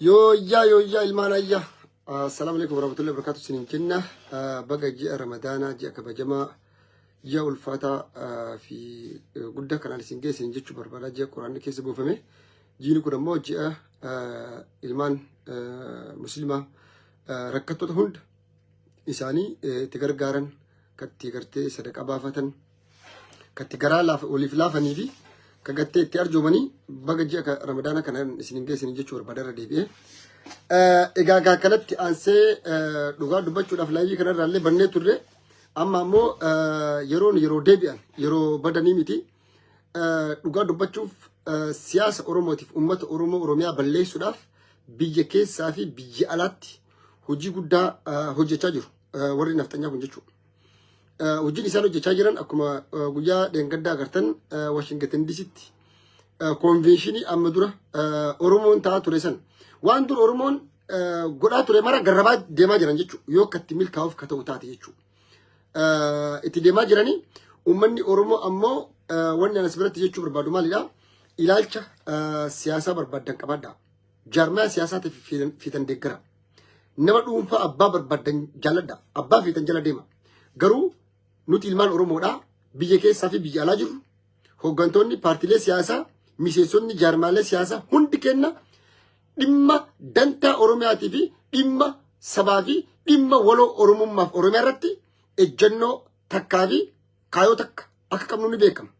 Yo ya ilman ayya. Assalamualaikum warahmatullahi wabarakatuh. Sinin kinna baga ji'a Ramadana ji'a kabajama ji'a ulfata fi gudda kanaan isin geessin jechuu barbaada ji'a Quraanni keessa buufame. Jiini kun ammoo ji'a ilmaan muslima rakkattoota hunda isaanii itti gargaaran katti gartee sadaqa baafatan katti garaa waliif laafanii fi kagattee itti arjoomanii baga ji'a Ramadana kanaan isin geessin jechuu barbaada irra deebi'ee. Egaa kanatti ansee dhugaa dubbachuudhaaf laayivii kanarraallee bannee turre amma ammoo yeroo deebi'an yeroo badanii miti dhugaa dubbachuuf siyaasa Oromootiif uummata Oromoo Oromiyaa balleessuudhaaf biyya keessaa fi biyya alaatti hojii guddaa hojjechaa jiru warri naftanyaa kun jechuudha. Hojiin isaan hojjechaa jiran akkuma guyyaa dheengaddaa agartan Washington DC'tti konvenshinii amma dura Oromoon ta'aa ture san waan dur Oromoon godhaa ture mara garrabaa deemaa jiran jechuudha. Yoo akkatti milkaa'uuf ka ta'u taate jechuudha. Itti deemaa jiranii uummanni Oromoo ammoo wanni anas biratti jechuu barbaadu maalidha? Ilaalcha siyaasaa barbaadan qabaadha. Jaarmaa siyaasaatiif fiitan deeggara. Nama dhuunfaa abbaa barbaadan jaalladha. Abbaa fiitan jala deema. Garuu nuti ilmaan Oromoodha. Biyya keessaa fi biyya alaa jirru. Hooggantoonni paartiilee siyaasaa, miseensonni jaarmaalee siyaasaa hundi kenna dhimma dantaa Oromiyaatii fi dhimma sabaa fi dhimma waloo Oromummaaf Oromiyaa irratti ejjennoo takkaa fi kaayoo takka akka qabnu ni beekama.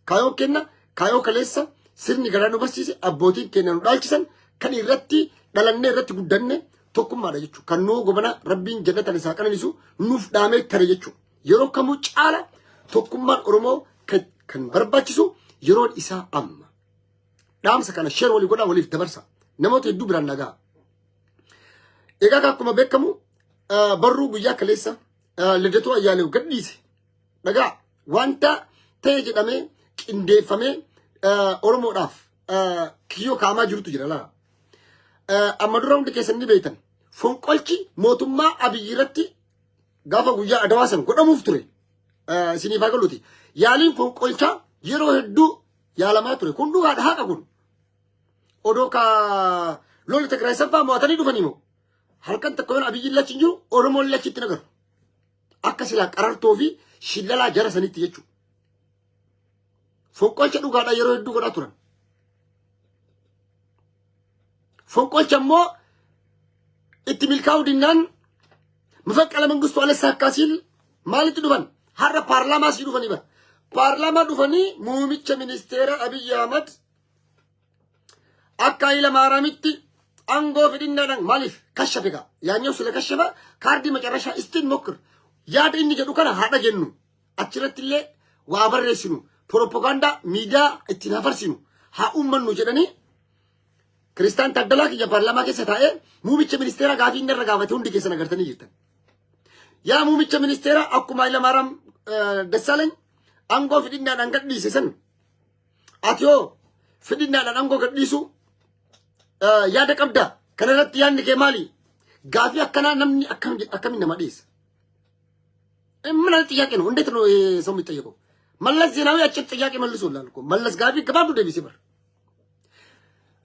Kaayoo kenna, kaayoo kaleessa sirni garaa nu barsiise abbootiin keenya nu dhaalchisan kan irratti dhalannee irratti guddanne tokkummaadha jechuudha. Kan nuu gobana Rabbiin jannatan isaa qananiisu nuuf dhaamee tare jechuudha. Yeroo kamuu caala tokkummaan Oromoo kan barbaachisu yeroon isaa amma. Dhaamsa kana sheer walii godhaa waliif dabarsa. Namoota hedduu biraan nagaa. Egaa akkuma beekamu barruu guyyaa kaleessa Liddatuu Ayyaalew gadhiise. Dhagaa wanta ta'e jedhamee qindeeffamee Oromoodhaaf kiyyoo kaamaa jirutu jira laa. Amma dura hundi keessan ni beektan. Fonqolchi mootummaa Abiyyi irratti gaafa guyyaa Adawaasan godhamuuf ture. Isiniif haa galuuti. Yaaliin fonqolchaa yeroo hedduu yaalamaa ture. Kun dhugaadha haqa kun. Odoo ka lolli Tigraay saffaa mo'atanii dhufanii moo halkan tokko yoon Abiyyiin lachi jiru Oromoon lachitti nagaru. Akka silaa qarartoo fi shillalaa jara sanitti jechuudha. Fonqolcha dhugaadha yeroo hedduu godhaa turan. Fonqolcha immoo itti milkaa'uu dinnaan Mafaqqala Mangistuu Alessaa Akkaasiil maalitti dhufan? Har'a paarlaamaa sii dhufanii bara. Paarlaamaa dhufanii muumicha ministeera Abiyyi Ahmad akka Hayila Maaraamitti angoo fidinnaadhaan maaliif kashafe gaa? Yaanyoo sila kashafa kaardii macarrashaa istiin mokkir. Yaada inni jedhu kana haadha jennu. Achirratti illee waa barreessinu. Propagaandaa miidiyaa ittiin hafarsinu. Haa uummannu jedhanii Kiristaan Taddalaa kiyya paarlaamaa keessa taa'ee muumicha ministeera gaafii inni irra gaafate hundi keessan agartanii jirtan. Yaa muumicha ministeera akkuma Hayila Maaraam Dassaalany angoo fidinnaadhaan gadhiise san. Ati yoo fidinnaadhaan angoo gadhiisu yaada qabda. Kanarratti yaadni kee maali? Gaafii akkanaa namni akkamiin nama dhiyeessa? ምን አይነት ጥያቄ ነው? እንዴት ነው ሰው የሚጠየቀው? መለስ ዜናዊ አጭር ጥያቄ መልሶላል እኮ። መለስ ጋቢ ከባዱ ደቢስ ይበር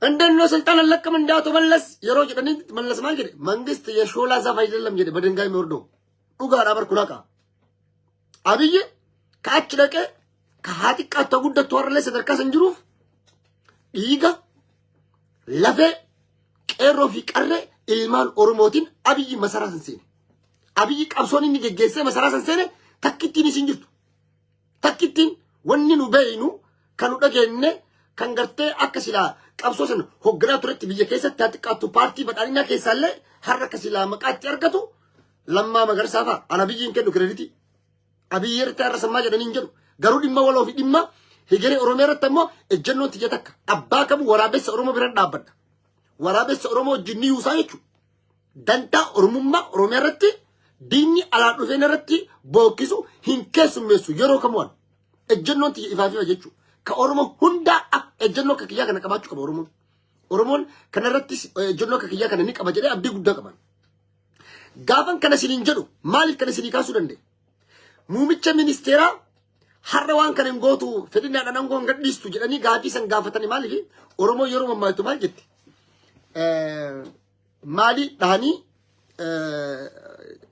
እንደነ ስልጣን አለቀም እንዳቶ መለስ የሮ ጀደኒ መለስ ማለት ጀደ መንግስት የሾላ ዛፍ አይደለም ጀደ በድንጋይ የሚወርደው ዱጋር አበርኩላቃ አብይ ካች ደቀ ከሃጢቃ ተጉደት ወረለ ሰደርካ ሰንጅሩፍ ይጋ ለፈ ቀሮ ፊ ቀረ ኢልማን ኦሮሞቲን አብይ መሰራትን ሲነ Abiyyi qabsoon inni geggeessee masaraa san seene takkittiin isin jirtu. Takkittiin wanni nu beeynu kan nu dhageenye kan gartee akka silaa qabsoo sana hoogganaa turetti biyya keessatti haa xiqqaattu paartii badhaadhinaa keessaallee har'a akka silaa maqaatti argatu Lammaa Magarsaa fa'a. Ana Abiyyiin kennu kireeditii. Abiyyi irratti har'a sammaa jedhanii hin jedhu. Garuu dhimma waloo fi dhimma hegeree Oromiyaa irratti ammoo ejjennoon tiyya takka. Abbaa qabu waraabessa Oromoo bira dhaabbadha. Waraabessa Oromoo wajjin ni yuusaa jechuudha. Dantaa Oromummaa Oromiyaa irratti diinni alaa dhufeen irratti bookkisu hin keessummeessu yeroo kamuun ejjennoon tiyya ifaafifa jechuudha. Ka Oromoo hundaa ejjennoo akka kiyyaa kana qabaachuu qaba Oromoon. Oromoon kanarratti ejjennoo akka kiyyaa kana ni qaba jedhee abdii guddaa qaban. Gaafan kana isiniin jedhu maaliif kana isinii kaasuu danda'e? Muumicha ministeeraa har'a waan kana hin gootu fedhinnaadhaan aangoo hin gadhiistu jedhanii gaafii san gaafatanii maaliif Oromoo yeroo mammaatu maal jetti? مالي دهاني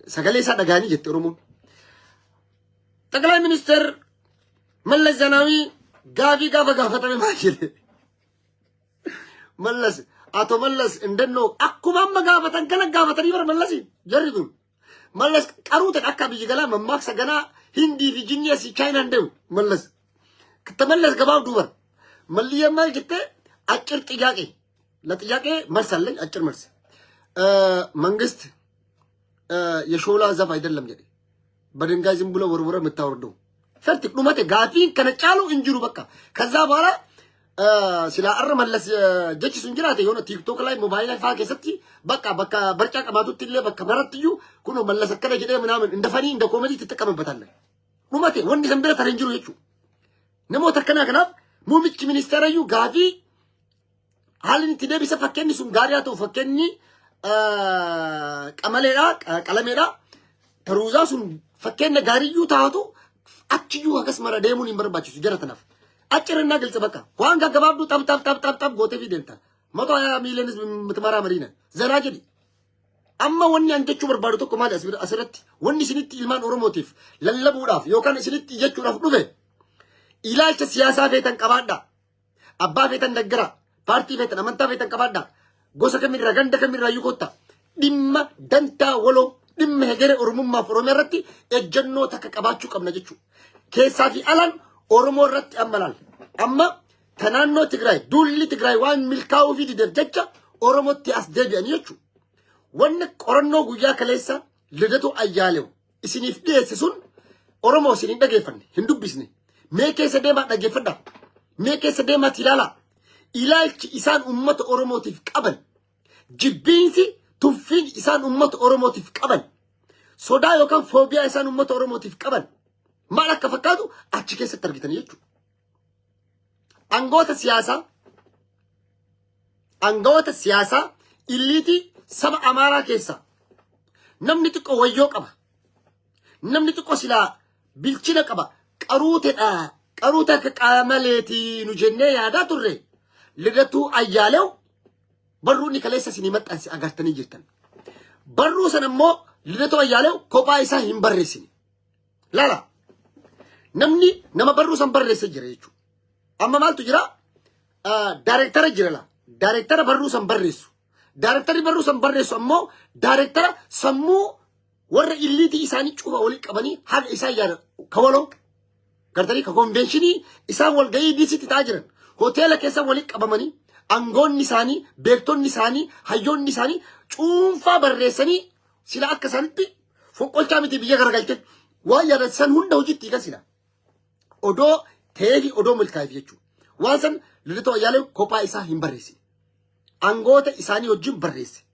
سقالي سادقاني جت أورمون تقلع منستر ملس زناوي غافي غافا تبي ماشي ملس أتو ملس إندنو أكو ماما غافا تنكنا غافا تري بر ملسي جريدون ملس كاروتك أكا بيجي كلام مماك سجنا هندي في جنيا سي تشاينا ندو ملس كتملس غباو دوبر مليا مال جتة أكر تجاكي لا تجاكي مرسل أكر مرس منجست يشولا زفاي دلهم جدي بدنجا زمبلا ورورا متاوردو فرتك نومات غافين كنا كالو إنجرو بكا كذا بارا سلا أرم ملس جيش سنجراتي هنا تيك توك لاي موبايل فاكي ستي بكا بركا كماتو تيلي بكا مرتيو كونو ملس كنا جدي منامن إندفاني إندا كوميدي تتكلم بتاعنا نوماتي وندي سنبلا ترنجرو يشو نمو تكنا كناف موميتش مينستر يو غافي حالين تدي بيسا فكني سون غارياتو فكني كلاميرا تروزا سون فكنا غاريو تاهتو أتشيو هكذا مرة ديمون يمبر باتشو سجارة تناف أتشرنا قلت بكا وانغا غبابدو تاب غوتي في دينتا ما تو يا ميلينز متمارا مرينا زراجدي أما وني أنت شو بربادو كمال أسرت وني سنتي إلمان أوروموتيف للا بوداف يوكان سنتي يجتو راف نوفي إلاج سياسة فيتن كبادا أبا فيتن دقرا بارتي فيتن أمانتا فيتن كبادا غوسا كميرا غندا كميرا يوكوتا دم دنتا ولو دم هجر أورموما فرومي رتي الجنو تك كباتشو كم نجتشو كيسا في ألان أورمو رتي أمالال أما تنانو تقراي دولي تقراي وان ملكاو في دي دفجتشا أورمو تي أسدبي أن يجو وانك أورنو غويا كليسا لدتو أياليو إسينيف ديسسون أورمو سينين دقيفن هندو بيسني ميكي سديما دقيفن ميكي سديما تلالا إلاج إسان أمة أوروموتيف قبل جبينسي تفين إسان أمة أوروموتيف قبل صدا يوكان فوبيا إسان أمة أوروموتيف قبل ما لك فكادو أتشكي سترغتن يجو أنغوت السياسة إليتي سبع أمارا كيسا نمني تقو ويو قبا نمني تقو سلا بلچنا قبا قروتا كاملتي نجنة يادا تري لدتو أيالو بروني كليسا سينيمات أنسي أغارتني جرتن برو سنمو لدتو أيالو كوبا إسا همبرسيني لا نمني نما برو سنبرسي جريجو أما مالتو جرا دايركتر جرلا دايركتر برو سنبرسو دايركتر برو سنبرسو أمو دايركتر سمو ور إليتي إساني چوبا ولي قباني حق إسا يار كوالو قرتني كونفنشني إسان والغاي ديسي تتاجرن هوتيلا كيسا ولي قباماني أنغون نساني بيرتون نساني هيون نساني چونفا برساني سلا أكا سانتي فوقل كامتي بيجا غرغلتن ويا رسان هنده وجدتي كسلا أدو تيغي أدو ملكاي فيجو وانسان لدتو أيالو كوبا إسا هم برسي أنغوتا إساني وجم برسي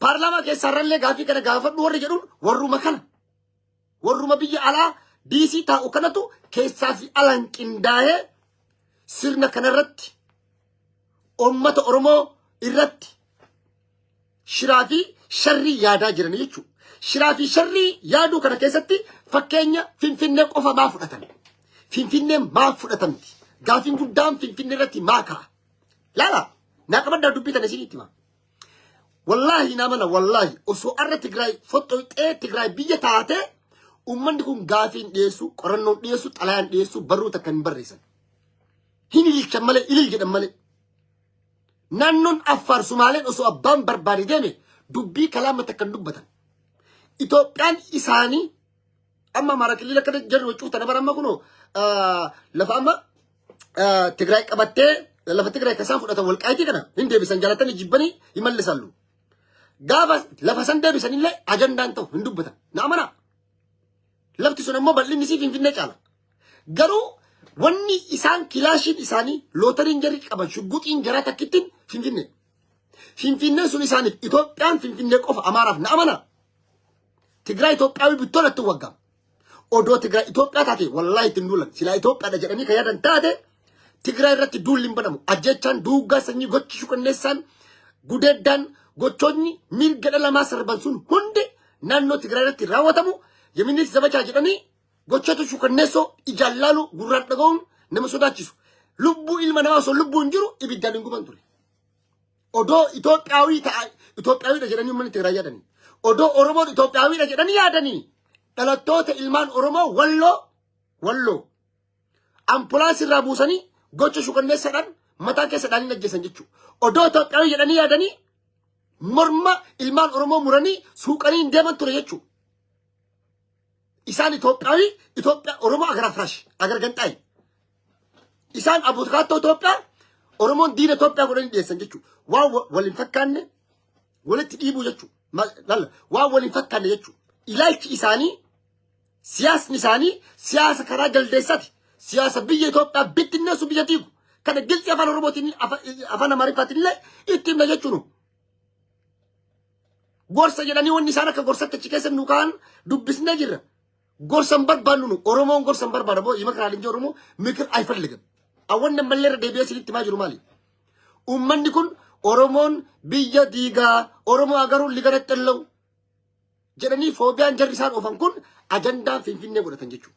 पार्लामा के सरले गाफी करे गाफत वर जरूर वर्रू मखन वर्रू मबिय ala DC ta ukanatu keessa fi alan qindaa'e sirna kanarratti ummata Oromoo irratti shiraa fi sharri yaadaa jiran jechuudha. Shiraa fi sharri yaaduu kana keessatti fakkeenya Finfinnee qofa maa fudhatan? Finfinnee maa fudhatamti? Gaafiin guddaan Finfinnee irratti maa ka'a? Laala naa qabaddaa dubbii tana isinitti hima. والله نامنا والله أسوء أرى تجراي فتوى تجراي بيجي تاعته ومن يكون قافين ديسو قرنون ديسو طلعان ديسو برو تكن بريسن هني اللي كمله إلى الجدمله نانون أفر سومالين أسوء بام برباري دمه دبي كلام تكن دبتن إثيوبيان إساني أما مرات اللي لكده جرو تشوف تنا برا ما كنو لفأما تجراي كبته لفة تجراي كسان فوق تقول كأيتي كنا هندي بسنجالتني جبني يمل سالو gaafa lafa san deebisanillee ajandaan ta'u hin dubbatan naamana lafti sun ammoo bal'inni sii Finfinnee caala garuu wanni isaan kilaashiin isaanii lootariin jarri qaban shugguxiin jaraa takkittiin Finfinneen sun isaaniif Itoophiyaan Finfinnee qofa Amaaraaf naamana Tigraay Itoophiyaawii bittoolatti waggaam odoo Tigraay Itoophiyaa taate wallaahi ittiin duulan silaa Itoophiyaadha jedhanii kan yaadan taate Tigraay irratti duulli hin banamu ajjechaan duugaa sanyii gochi qonneessaan gudeeddaan gochonni mirga dhala namaa sarban sun hundi naannoo Tigraay irratti raawwatamu yeminis zabachaa jedhanii gochatu shukanneessoo ijaan laalu gurraan dhaga'uun nama sodaachisu lubbuu ilma namaa osoo lubbuu hin jiru ibiddaan hin guban ture odoo Itoophiyaawii dha jedhanii uummanni Tigraay yaadanii odoo Oromoon Itoophiyaawii dha jedhanii yaadanii dhalattoota ilmaan Oromoo walloo ambulaansii irraa buusanii gocha shukanneessaadhaan mataa keessadhaan hin ajjeesan jechuudha. Odoo Itoophiyaawii jedhanii yaadanii morma ilmaan Oromoo muranii suuqanii hin deeman ture jechuudha. Isaan Itoophiyaa Oromoo agar afraash agar ganxaayi. Isaan abuutkaatoo Itoophiyaa Oromoon diina Itoophiyaa godhanii dhiyeessan jechuudha. Waan waliin fakkaanne walitti dhiibuu jechuudha. Waan waliin fakkaanne jechuudha. Ilaalchi isaanii siyaasni isaanii siyaasa karaa jaldeessati. Siyaasa biyya Itoophiyaa bittinneessu biyya diigu. Kana gilxii afaan Oromootiin afaan Amaariffaatiin illee itti himna jechuudha. Gorsa jedhanii wanni isaan akka gorsatti achi keessa nu kaan dubbisnee jirra. Gorsan barbaannu nu Oromoon gorsan barbaada boo ima kanaa linjii Oromoo mikir ayfalligan. Awwan nammallee irra deebi'ee sinitti maa jiru maali? Uummanni kun Oromoon biyya diigaa Oromoo agaruu ligana xallaw jedhanii foobiyaan jarri isaan oofan kun ajandaan Finfinnee godhatan jechuudha.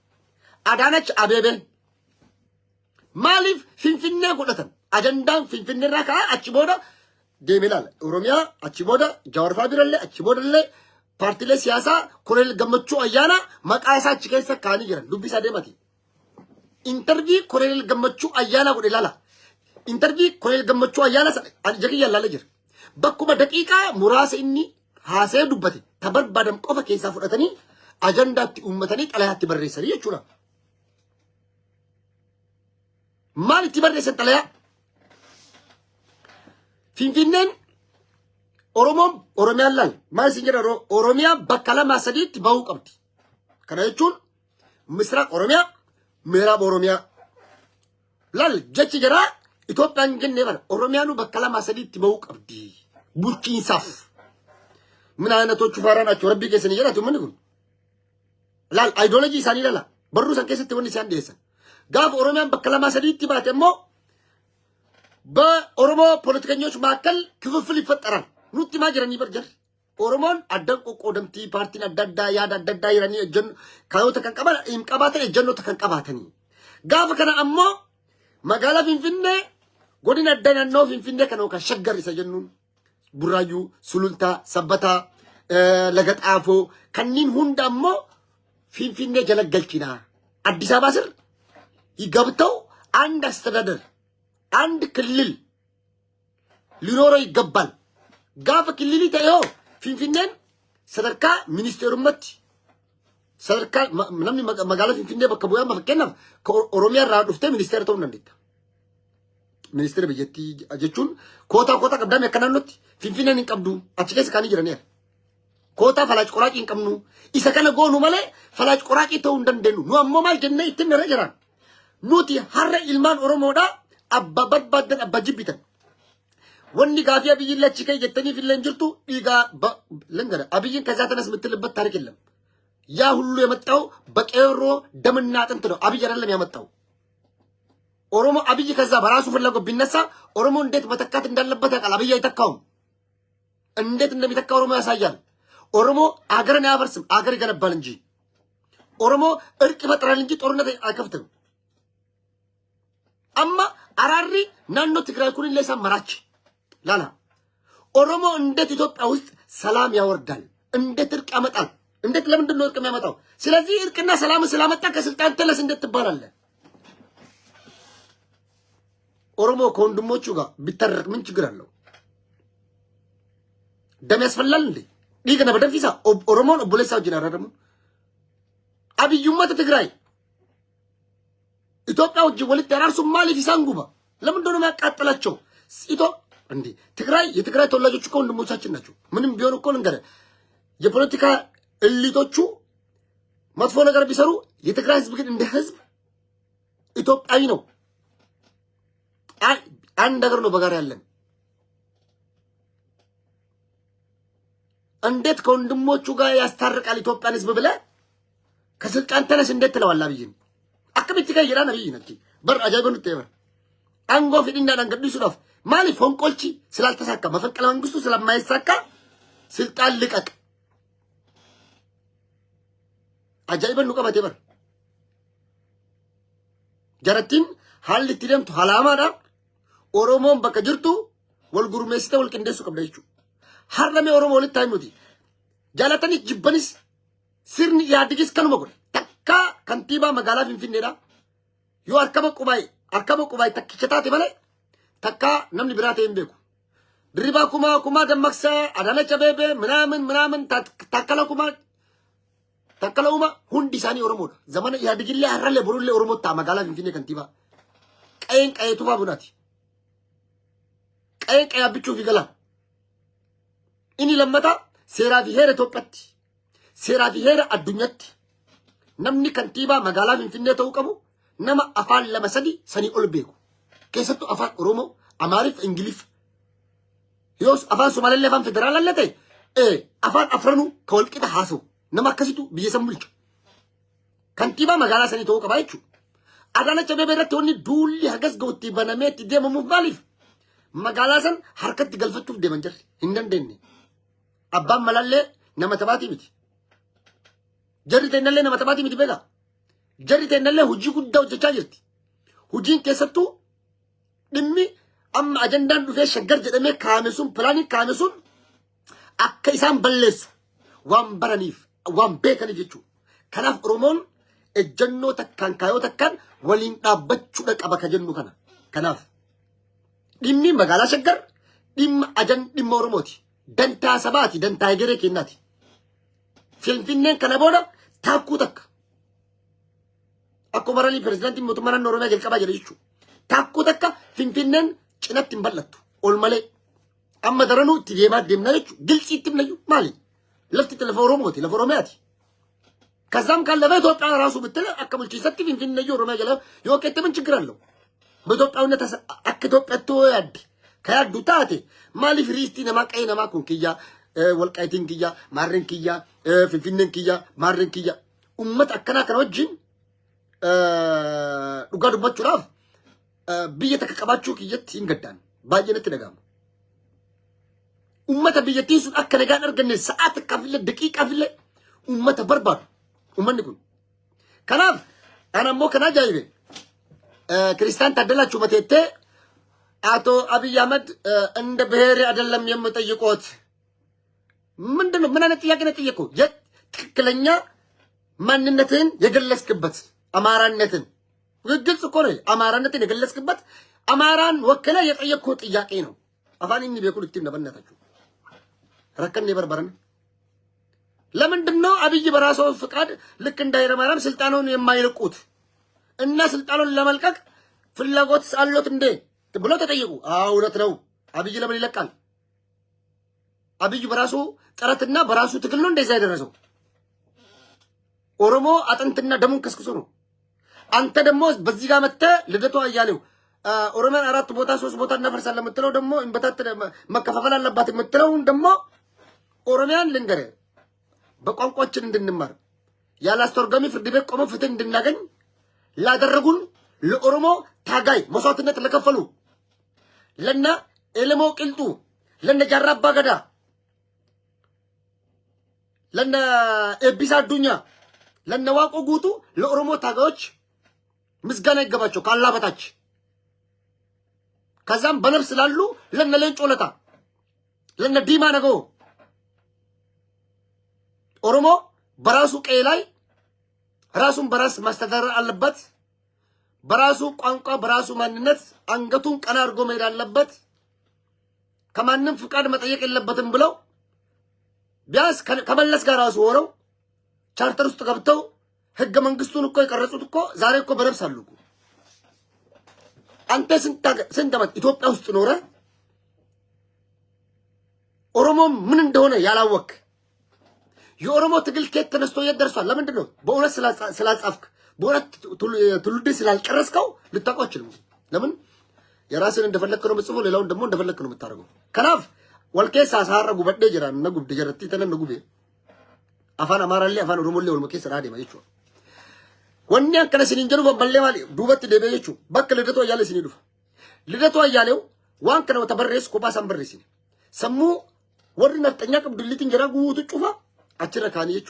Adaanach Abeebeen maaliif Finfinnee godhatan? Ajandaan Finfinnee irraa ka'aa achi booda deemee ilaala. Oromiyaa achi booda Jawaar birallee achi boodallee paartiilee siyaasaa Koloneel Gammachuu Ayyaanaa maqaa isaa achi keessa kaa'anii jiran dubbisaa deemati. Intervii Koloneel Gammachuu Ayyaanaa godhe ilaala. Intervii Koloneel Gammachuu Ayyaanaa jakiyyaan ilaala jira. Bakkuma daqiiqaa muraasa inni haasee dubbate ta barbaadan qofa keessaa fudhatanii ajandaatti uummatanii xalayaatti barreessanii jechuudha. Maal itti barreessan xalayaa? Finfinneen Oromiyaan laal maal isin jedha Oromiyaa bakka lamaa sadiitti bahuu qabdi. Kana jechuun Misraaq Oromiyaa, Meeraab Oromiyaa. Laal jechi jira Itoophiyaan jennee bara Oromiyaanu bakka lamaa sadiitti bahuu qabdi. Bulchiinsaaf. Min አይነቶቹ ፋራ ናቸው ረቢ keessanii jedhatu manni kun. Laal ideology isaanii lala barruu san keessatti wanni isaan dhiyeessan. Gaaf Oromiyaan bakka lamaa sadiitti baate immoo በኦሮሞ ፖለቲከኞች መካከል ክፍፍል ይፈጠራል። ኑቲ ማጅረኒ በርጀር ኦሮሞን አደን ቆቆደምቲ ፓርቲን አዳዳ ያዳ አዳዳ ይረኒ እጀን ካዮ ተከንቀባ ኢምቀባተ እጀኖ ተከንቀባተኒ ጋፍ ከነ አሞ መጋላ ፊንፊኔ ጎዲን አዳናኖ ፊንፊኔ ከነው ከሸገር ይሰጀኑን ቡራዩ ሱሉልታ ሰበታ ለገጣፎ ከኒን ሁንዳሞ ፊንፊኔ ጀለገልቺና አዲስ አበባ ስር ይገብተው አንድ አስተዳደር አንድ ክልል ሊኖረው ይገባል። ጋፍ ክልል ተዮ ፊንፊኔን ሰደርካ ሚኒስቴሩመት ሰደርካ ምንም መጋላ ፊንፊኔ በከቡያ መፈከናፍ ከኦሮሚያ ራዱፍተ ሚኒስቴር ተው እንዴት ሚኒስቴር በየቲ አጀቹን ኮታ ቀዳም ያከናኑት ፊንፊኔን እንቀብዱ አጭከስ ካኒ ጅረኔ ኮታ ፈላጭ ቆራጭ እንቀምኑ ኢሰከነ ጎኑ ማለ ፈላጭ ቆራጭ ተው እንደንደኑ ኑ አሞማል ጀነ ይተነረ ጀራን ኑቲ ሐረ ኢልማን ኦሮሞዳ abba barbaadan abba jibbitan wanni gaafii abiyyiin lachi kee jettanii filleen jirtu dhiigaa lengara abiyyiin ከዛ ተነስ የምትልበት ታሪክ የለም። ያ ሁሉ የመጣው በቄሮ ደምና አጥንት ነው። አብይ አይደለም ያመጣው። ኦሮሞ አብይ ከዛ በራሱ ፍላጎት ቢነሳ ኦሮሞ እንዴት መተካት እንዳለበት ያውቃል። አብይ አይተካውም። እንዴት እንደሚተካ ኦሮሞ ያሳያል። ኦሮሞ አገርን አያፈርስም፣ አገር ይገነባል እንጂ ኦሮሞ እርቅ ይፈጥራል እንጂ ጦርነት አይከፍትም። አማ አራሪ ናኖ ትግራይ ኩን ለሳ መራች ላላ ኦሮሞ እንዴት ኢትዮጵያ ውስጥ ሰላም ያወርዳል? እንዴት እርቅ ያመጣል? እንዴት ለምንድን ነው እርቅ የሚያመጣው? ስለዚህ እርቅና ሰላም ስላመጣ ከስልጣን ተነስ እንዴት ትባላለህ? ኦሮሞ ከወንድሞቹ ጋር ቢተረቅ ምን ችግር አለው? ደም ያስፈላል እንዴ? ዲገና በደፊሳ ኦሮሞን ኦቦሌሳው ጅናራ ደግሞ አብዩመት ትግራይ ኢትዮጵያ ውጭ ወልት ያራርሱ ማሊ ፊሳንጉባ ለምን እንደሆነ ያቃጠላቸው እንዴ ትግራይ የትግራይ ተወላጆች እኮ ወንድሞቻችን ናቸው። ምንም ቢሆን እኮ ልንገር የፖለቲካ እሊቶቹ መጥፎ ነገር ቢሰሩ የትግራይ ህዝብ ግን እንደ ህዝብ ኢትዮጵያዊ ነው። አንድ ነገር ነው በጋራ ያለን። እንዴት ከወንድሞቹ ጋር ያስታርቃል ኢትዮጵያን ህዝብ ብለ ከስልጣን ተነስ እንዴት ትለዋለህ? አብይን አከብት ከይራ ነብይ ነች በር አጃይበኑ ተይበር አንጎ ፊዲና ዳንገዱ ሱዳፍ ማሊ ፎንቆልቺ ስላልተሳካ መፈቀለ መንግስቱ ስለማይሳካ ስልጣን ልቀቅ አጃይበኑ ቀበቴ በር ጀረቲን ሀል ትደምቱ ሀላማዳ ኦሮሞን በከጅርቱ والجرميسته والكندسو قبل يجوا حرمي أورمو للتايمودي جالتني جبنيس سيرني ياديكس كانوا مقول تكا كنتيبا مقالا في النيرا يو أركبوا قباي تكشتاتي مالي تكا نمني براتي يمبيكو دريبا كما دمكسا أدانا جبابي منامن تكلا وما هندي ساني أورمو زمان ياديكي اللي أرالي برول اللي أورمو تا مقالا في النيرا كنتيبا كأي توفا بناتي كأي أبيتشو في قلا إني لما تا سيرا في هيرة توقتي سيرا في هيرة الدنيا نمني كنتيبا مقالا في النيرا توقمو نما أفعل لما سدي سني أولبيكو كيستو أفعل أورومو أمارف إنجليف يوس أفعل سومالي اللي فان فدرال اللي أفعل أفرنو كول كده حاسو نما كسيتو بيسم ملك كنتيبا مقالا سني توقع بايتشو أدانا جبه رتوني دولي هجس قوتي بنامي تدي مموف ماليف مقالا سن حركت تقلفتو في ديمانجر هندن ديني أبام ملالي نما تباتي بيتي جري تنالي نما تباتي بيتي بيلا جري تنالي هجي قد وججا جرتي هجين كيستو دمي أما أجندان دفع شجر جدامي كامسون بلاني كامسون أكا إسان بلسو وان برانيف وان بيكاني جيشو كناف أرومون الجنو تكان كايو تكان ولين أبتشو لك أبكا جنو كناف دمي مغالا شجر دم أجن دم أروموتي دنتا سباتي دنتا يجري كيناتي فيلم كنابونا تاكو تك أكو مرالي بريزيدنتي موتومانا نورميا جلقبا جريشو تاكو تك فيلم چنات تنبلتو والمالي أما درانو تديمات ديمنا يجو جلسي تبنيو مالي لفتي تلفوروموتي لفورومياتي كزام كان لفاي دوت على راسو بالتلا أكمل شيء ستي فين نيو روميا جلا يو كتبن شكرا له بدوت أو نتاس أكدوت أتو يد كياد دوتاتي مالي فريستي نماك أي نماك كيا والكايتين كيا مارين كيا فين كيا مارين كيا أمت أكنا كروجين وقادو بتشراف بيتك كباتشو كيت ينقدان باجنة تنقام أمتا بيتيسون أكنا كان أرجن ساعات كافلة دقيقة كافلة أمتا بربر أمن نقول كناف أنا مو كنا جايبه كريستيان تدلا شو متى أتو أبي أحمد عند بهير أدلهم يوم تيجوت من أنا تيجو جت كلنيا من النتين يجلس كبت أماران نتين ويجلس كوري أماران نتين يجلس كبت أماران وكلا يتيجوت إياكينه أفاني إني بيقول كتير نبنا تجو ركنني بربرن لمن دنو أبي براسو فقاد لكن دايرة مارام سلطانون يما يلقوت الناس سلطانون لملكك في اللغوت سألوت ندي تبلو تتيجو أورت نو أبي لمن يلقان أبي براسو تراتنا براسو تكلون دي زايد راسو أورمو أتنتنا دمون كسكسونو أنت دموز بزيغا متى لدتو أياليو أورمان أرات بوتا سوس بوتا نفر سلم متلو دمو إن بتات مكففلا لبات متلو دمو أورمان لنجري بقوم قوتشن اندنمار يالا استورغامي ፍርድ ቤት ቆመው ፍትህ እንድናገኝ ላደረጉን ለኦሮሞ ታጋይ መስዋዕትነት ለከፈሉ ለና ኤለሞ ቅልጡ ለነ ጃራ አባ ገዳ ለነ ኤቢሳ አዱኛ ለነ ዋቆ ጉቱ ለኦሮሞ ታጋዮች ምስጋና ይገባቸው ካላ በታች ከዛም በነፍስ ላሉ ለነ ሌንጮ ለታ ለነ ዲማ ነገ ኦሮሞ በራሱ ቀይ ላይ ራሱን በራስ ማስተዳደር አለበት። በራሱ ቋንቋ በራሱ ማንነት አንገቱን ቀና አድርጎ መሄድ አለበት። ከማንም ፍቃድ መጠየቅ የለበትም ብለው ቢያንስ ከመለስ ጋር ራሱ ሆነው ቻርተር ውስጥ ገብተው ህገ መንግስቱን እኮ የቀረጹት እኮ ዛሬ እኮ በነፍስ አሉ እኮ። አንተ ስንት ዓመት ኢትዮጵያ ውስጥ ኖረ ኦሮሞ ምን እንደሆነ ያላወቅ የኦሮሞ ትግል ከየት ተነስቶ የት ደርሷል? ለምንድን ነው በእውነት ስላጻፍክ በእውነት ትውልድ ስላልቀረስከው ልታውቀው አትችልም። ለምን የራስን እንደፈለክ ነው የምትጽፈው፣ ሌላውን ደግሞ እንደፈለክ ነው የምታደርገው። ከናፍ ወልኬሳ ሳረጉ በደ ጅራን ነጉ ደጀረቲ ተነን ነጉ አፋን አማራሌ አፋን ኦሮሞሌ ወልመኬ ስራዴ ማይቹ ወንኛ ከነ ሲንጀሩ በበለ ማሊ ዱበት ደበየቹ በክ ልደቶ ያለ ሲኒ ዱፍ ልደቶ ያለው ዋን ከነ ተበረስ ኮባ ሰምበረስ ሰሙ ወር ነፍጠኛ ቅብድልት እንጀራ ጉቱ ጩፋ አችረ ካንየቹ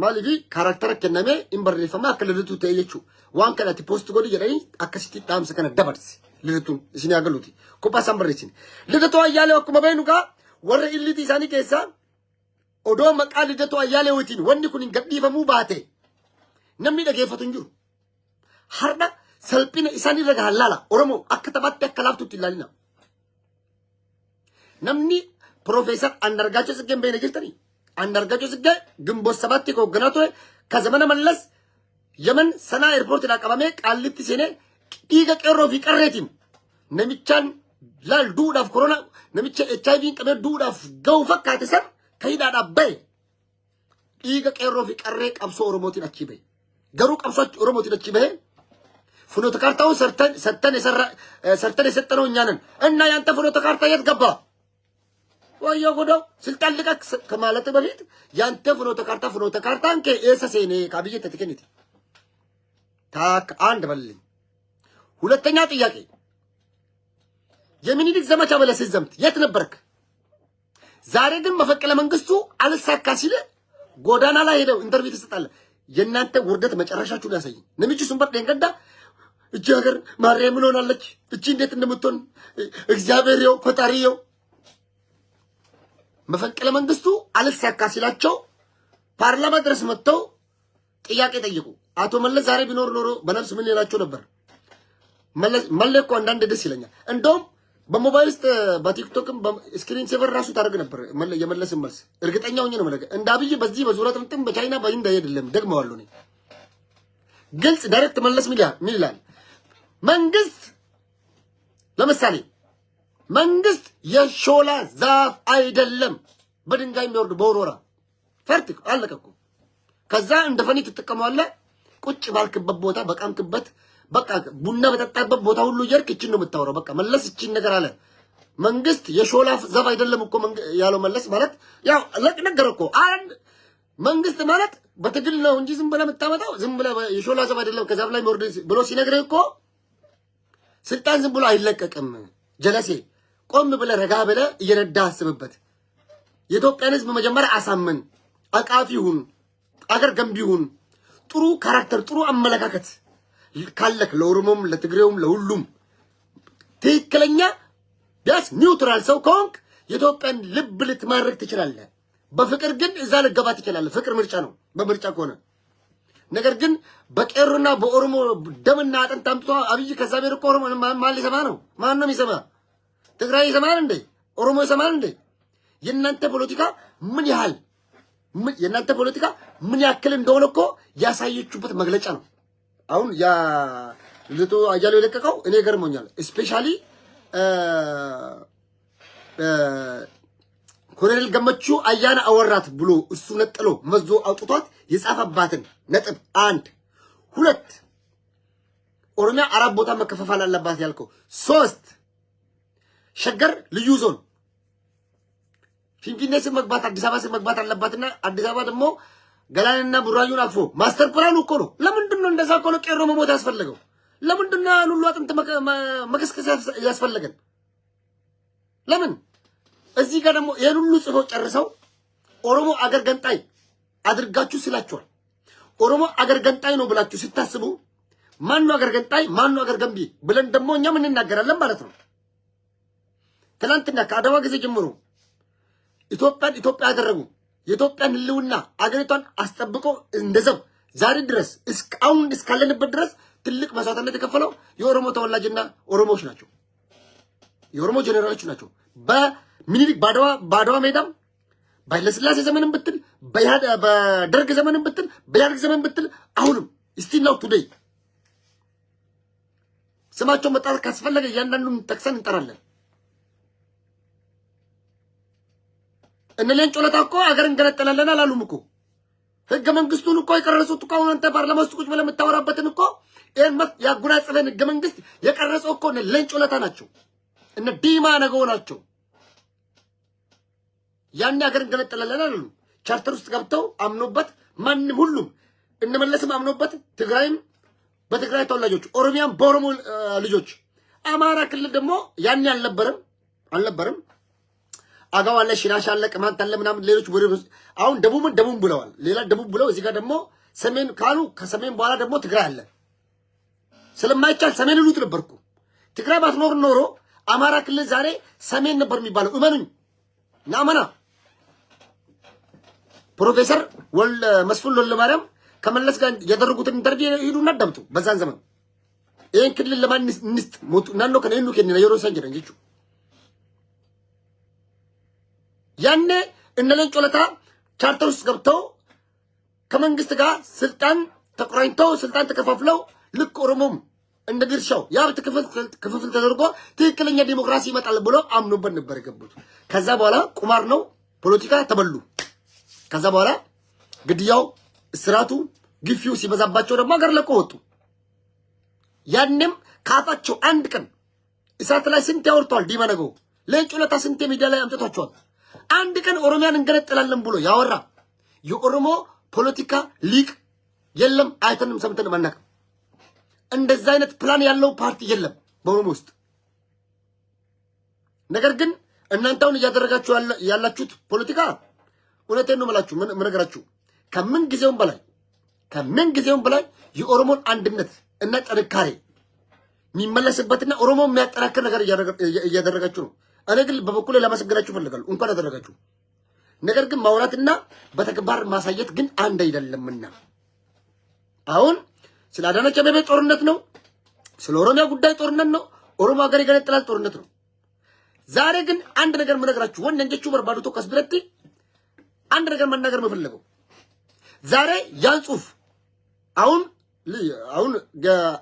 ማሊቪ ካራክተር ከነሜ ኢምበርሪፈማ ከልደቱ ተየቹ ዋን ከነ ፖስት ጎዲ የራይ አከስቲ ዳምስ ከነ ደበርስ ልደቱን እሲን ያገሉቲ ኮፓ ሳምበረሲን ልደቱ አያሌው አኩማ በይኑጋ ወረ ኢሊቲ ኢሳኒ ኬሳ ኦዶ መቃ ልደቱ አያሌውቲን ወንዲ ኩኒን ገዲፈሙ ባቴ ነሚ ደገፈቱ እንጅሩ harda salphina isani raga halala oromo akka tabatte akka laftutti ilaalina namni professor andargacho sigge beene jirtani andargacho sigge ግንቦት ሰባት ኮገናቶ ከዘመነ መለስ የመን ሰና ኤርፖርት ላይ ቀባሜ ቃልቲ ሲኔ ዲገ ቀሮ ፊቀረቲም ነሚቻን ላል ዱዳፍ ኮሮና ነሚቻ ኤችአይቪ ቀበ ዱዳፍ ገው ፈካተ ሰብ ከይዳዳ በይ ዲገ ቀሮ ፊቀረ ቀብሶ ኦሮሞቲን አቺበይ ገሩ ቀብሶ ኦሮሞቲን አቺበይ ፍኖተ ካርታውን ሰርተን የሰጠነው እኛ ነን እና ያንተ ፍኖተ ካርታ የት ገባ? ወዮ ጉዶ ስልጣን ልቀቅ ከማለት በፊት ያንተ ፍኖተ ካርታን ከኤሰሴኔ ካብዬ ተትከኒት ታክ አንድ በልልኝ። ሁለተኛ ጥያቄ የሚኒሊክ ዘመቻ በለስ ዘምት የት ነበርክ? ዛሬ ግን መፈቀለ መንግስቱ አልሳካ ሲል ጎዳና ላይ ሄደው ኢንተርቪው ትሰጣለህ። የናንተ ውርደት መጨረሻችሁን ያሳይ። ነምጪ ሱምበር ደንገዳ እቺ ሀገር ማርያም ምን ሆናለች? እቺ እንዴት እንደምትሆን እግዚአብሔር ይው ፈጣሪ ይው። መፈንቅለ መንግስቱ አልሳካ ሲላቸው ፓርላማ ድረስ መጥተው ጥያቄ ጠይቁ። አቶ መለስ ዛሬ ቢኖር ኖሮ በነፍስ ምን ይላቸው ነበር? መለስ እኮ አንዳንድ ደስ ይለኛል። እንደውም በሞባይል ውስጥ በቲክቶክም በስክሪን ሴቨር ራሱ ታደርግ ነበር የመለስ መልስ። እርግጠኛ ሆኜ ነው ማለት እንደ አብይ በዚህ በዙረት ምጥም በቻይና በህንድ አይደለም ደግመዋለሁ ነኝ። ግልጽ ዳይሬክት መለስ ምን ይላል? መንግስት ለምሳሌ መንግስት የሾላ ዛፍ አይደለም በድንጋይ የሚወርድ በወሮራ ፈርጥቅ አለቀኩ። ከዛ እንደፈኒ ተጠቀመዋለ ቁጭ ባልክበት ቦታ በቃምክበት በቃ ቡና በጠጣበት ቦታ ሁሉ ይርክ እቺን ነው የምታወራው። በቃ መለስ እቺን ነገር አለ። መንግስት የሾላ ዛፍ አይደለም እኮ ያለው መለስ ማለት ያው ነገር እኮ አንድ መንግስት ማለት በትግል ነው እንጂ ዝም ብለህ የምታመጣው ዝም ብለህ የሾላ ዛፍ አይደለም ከዛፍ ላይ የሚወርድ ብሎ ሲነግርህ እኮ ስልጣን ዝም ብሎ አይለቀቅም። ጀለሴ ቆም ብለህ ረጋ ብለህ እየነዳ አስብበት። የኢትዮጵያን ህዝብ መጀመሪያ አሳምን፣ አቃፊሁን፣ አገር ገንቢሁን፣ ጥሩ ካራክተር፣ ጥሩ አመለካከት ካለክ ለኦሮሞም፣ ለትግሬውም፣ ለሁሉም ትክክለኛ ቢያስ ኒውትራል ሰው ከሆንክ የኢትዮጵያን ልብ ልትማርክ ትችላለህ። በፍቅር ግን እዛ ልገባ ትችላለህ። ፍቅር ምርጫ ነው በምርጫ ከሆነ። ነገር ግን በቄሮና በኦሮሞ ደምና አጥንት አምጥቶ አብይ ከዛ ቤር እኮ ኦሮሞ ማን ሊሰማ ነው? ማን ነው የሚሰማ? ትግራይ ይሰማል እንዴ? ኦሮሞ ይሰማል እንዴ? የእናንተ ፖለቲካ ምን ያክል እንደሆነ እኮ ያሳየችሁበት መግለጫ ነው። አሁን ያ ልቶ አያሌው የለቀቀው እኔ ገርሞኛል። ስፔሻሊ ኮሎኔል ገመቹ አያና አወራት ብሎ እሱ ነጥሎ መዞ አውጥቷት የጻፈባትን ነጥብ 1 2 ኦሮሚያ 4 ቦታ መከፋፈል አለባት ያልከው 3 ሸገር ልዩ ዞን ፊንፊኔ ስም መግባት አዲስ አበባ ስም መግባት አለባትና አዲስ አበባ ደግሞ ገላንና ቡራዩን አልፎ ማስተር ፕላን እኮ ነው። ለምንድን ነው እንደዛ ኮሎ ቄሮ መሞት ያስፈልገው? ለምንድን ነው ሁሉ አጥንት መከስከስ ያስፈልገን? ለምን እዚህ ጋር ደግሞ ይሄን ሁሉ ጽፎ ጨርሰው ኦሮሞ አገር ገንጣይ አድርጋችሁ ስላችኋል። ኦሮሞ አገር ገንጣይ ነው ብላችሁ ስታስቡ ማን ነው አገር ገንጣይ ማን ነው አገር ገንቢ ብለን ደግሞ እኛ ምን እናገራለን ማለት ነው። ትላንትና ከአድዋ ጊዜ ጀምሮ ኢትዮጵያ ያደረጉ የኢትዮጵያን ህልውና አገሪቷን አስጠብቆ እንደዘብ ዛሬ ድረስ እስካሁን እስካለንበት ድረስ ትልቅ መስዋዕትነት የተከፈለው የኦሮሞ ተወላጅና ኦሮሞዎች ናቸው። የኦሮሞ ጀነራሎች ናቸው። በሚኒሊክ ባድዋ ሜዳም በኃይለሥላሴ ዘመንም ብትል በደርግ ዘመንም ብትል በኢህአዴግ ዘመን ብትል አሁንም ስቲል ናው ቱዴይ ስማቸው መጣት ካስፈለገ እያንዳንዱን ጠቅሰን እንጠራለን። እነ ሌንጮ ለታ እኮ አገር እንገነጠላለን አላሉም እኮ። ህገ መንግስቱን እኮ የቀረጹት እኮ አንተ ፓርላማ ውስጥ ቁጭ ብለህ የምታወራበትን እኮ ይሄን ያጎናጸፈን ህገ መንግስት የቀረጸው እኮ እነ ሌንጮ ለታ ናቸው፣ እነ ዲማ ነገው ናቸው። ያን አገር እንገነጠላለን አላሉ። ቻርተር ውስጥ ገብተው አምኖበት ማንም ሁሉም እነመለስም አምኖበት ትግራይም በትግራይ ተወላጆች ኦሮሚያም በኦሮሞ ልጆች አማራ ክልል ደግሞ ያን አልነበረም አጋው አለ ሽናሻ አለ ቅማንት አለ ምናምን ሌሎች አሁን ደቡብ ብለዋል። ሌላ ደቡብ ብለው እዚህ ጋር ደግሞ ሰሜን ካሉ ከሰሜን በኋላ ደግሞ ትግራይ አለ። ስለማይቻል ሰሜን ይሉት ነበርኩ። ትግራይ ባትኖር ኖሮ አማራ ክልል ዛሬ ሰሜን ነበር የሚባለው። እመኑኝ ናመና ፕሮፌሰር መስፍን ወልደማርያም ከመለስ ጋር ያደረጉትን ኢንተርቪው ሂዱና አዳምጡ። በዛን ዘመን ይሄን ክልል ለማን እንስጥ ሞቱ ናኖ ከነኑ ከነ የሮ ሰንጀ እንጂ ያኔ እነ ሌንጮ ለታ ቻርተር ውስጥ ገብተው ከመንግስት ጋር ስልጣን ተቆራኝተው ስልጣን ተከፋፍለው ልክ ኦሮሞም እንደ ድርሻው ያብት ክፍፍል ተደርጎ ትክክለኛ ዲሞክራሲ ይመጣል ብሎ አምኖበት ነበር የገቡት። ከዛ በኋላ ቁማር ነው ፖለቲካ ተበሉ። ከዛ በኋላ ግድያው እስራቱ ግፊው ሲበዛባቸው ደግሞ ሀገር ለቆ ወጡ። ያንም ካፋቸው አንድ ቀን እሳት ላይ ስንት ያወርቷል ዲማነገው ሌንጮ ለታ ስንት ሚዲያ ላይ አምጥቷቸዋል። አንድ ቀን ኦሮሚያን እንገነጥላለን ብሎ ያወራ የኦሮሞ ፖለቲካ ሊቅ የለም። አይተንም ሰምተንም አናውቅም። እንደዛ አይነት ፕላን ያለው ፓርቲ የለም በኦሮሞ ውስጥ። ነገር ግን እናንተውን እያደረጋችሁ ያላችሁት ፖለቲካ እውነቴን ነው የምላችሁ ምነግራችሁ ከምን ጊዜውም በላይ የኦሮሞን አንድነት እና ጥንካሬ የሚመለስበትና ኦሮሞ የሚያጠናክር ነገር እያደረጋችሁ ነው። እኔ ግን በበኩሌ ለማሰገናችሁ ፈልጋለሁ እንኳን አደረጋችሁ። ነገር ግን ማውራትና በተግባር ማሳየት ግን አንድ አይደለምና አሁን ስለ አዳነች አቤቤ ጦርነት ነው፣ ስለ ኦሮሚያ ጉዳይ ጦርነት ነው፣ ኦሮሞ ሀገር ይገነጥላል ጦርነት ነው። ዛሬ ግን አንድ ነገር ምነግራችሁ ወንደንጀቹ በርባዱ ተቀስ ብለቲ አንድ ነገር መናገር መፈለገው ዛሬ ያን ጽሁፍ አሁን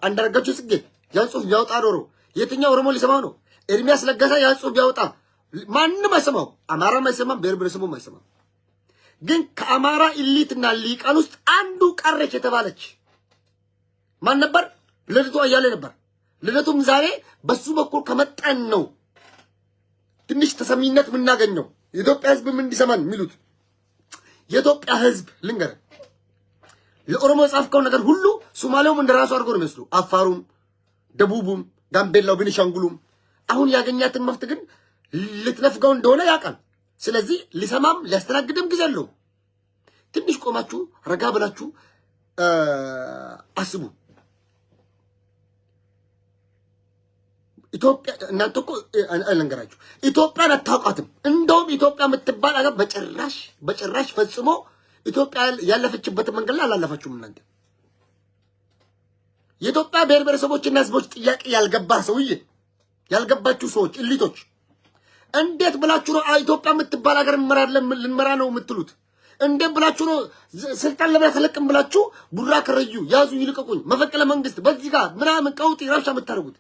አንዳርጋቸው ጽጌ ያን ጽሁፍ ቢያወጣ ኖሮ የትኛው ኦሮሞ ሊሰማው ነው? ኤርሚያስ ለገሰ ያን ጽሁፍ ቢያወጣ ማንም አይሰማው፣ አማራም አይሰማም፣ ብሔር ብሔረሰቡም አይሰማም። ግን ከአማራ ኢሊትና ሊቃን ውስጥ አንዱ ቀረች የተባለች ማን ነበር? ልደቱ አያሌ ነበር። ልደቱም ዛሬ በሱ በኩል ከመጣን ነው ትንሽ ተሰሚነት የምናገኘው የኢትዮጵያ ህዝብ ምን እንዲሰማን የሚሉት የኢትዮጵያ ህዝብ ልንገር ለኦሮሞ የጻፍከው ነገር ሁሉ ሶማሌውም እንደራሱ አድርጎ ነው የሚመስሉ፣ አፋሩም፣ ደቡቡም፣ ጋምቤላው፣ ቤኒሻንጉሉም አሁን ያገኛትን መፍት ግን ልትነፍገው እንደሆነ ያውቃል። ስለዚህ ሊሰማም ሊያስተናግድም ጊዜ አለው። ትንሽ ቆማችሁ ረጋ ብላችሁ አስቡ። ኢትዮጵያ እናንተ እኮ አለንገራችሁ ኢትዮጵያን አታውቃትም። እንደውም ኢትዮጵያ የምትባል አገር በጭራሽ ፈጽሞ ኢትዮጵያ ያለፈችበት መንገድ ላይ አላለፋችሁም። እናንተ የኢትዮጵያ ብሔር ብሔረሰቦችና ህዝቦች ጥያቄ ያልገባችሁ ሰዎች እሊቶች እንዴት ብላችሁ ነው ኢትዮጵያ የምትባል ሀገር ልንመራ ነው የምትሉት? እንዴት ብላችሁ ነው ስልጣን ለምን ተለቅም ብላችሁ ቡራ ከረዩ ያዙ ይልቀቁኝ መፈቀለ መንግስት በዚህ ጋር ምናምን ቀውጢ ረብሻ የምታደርጉት?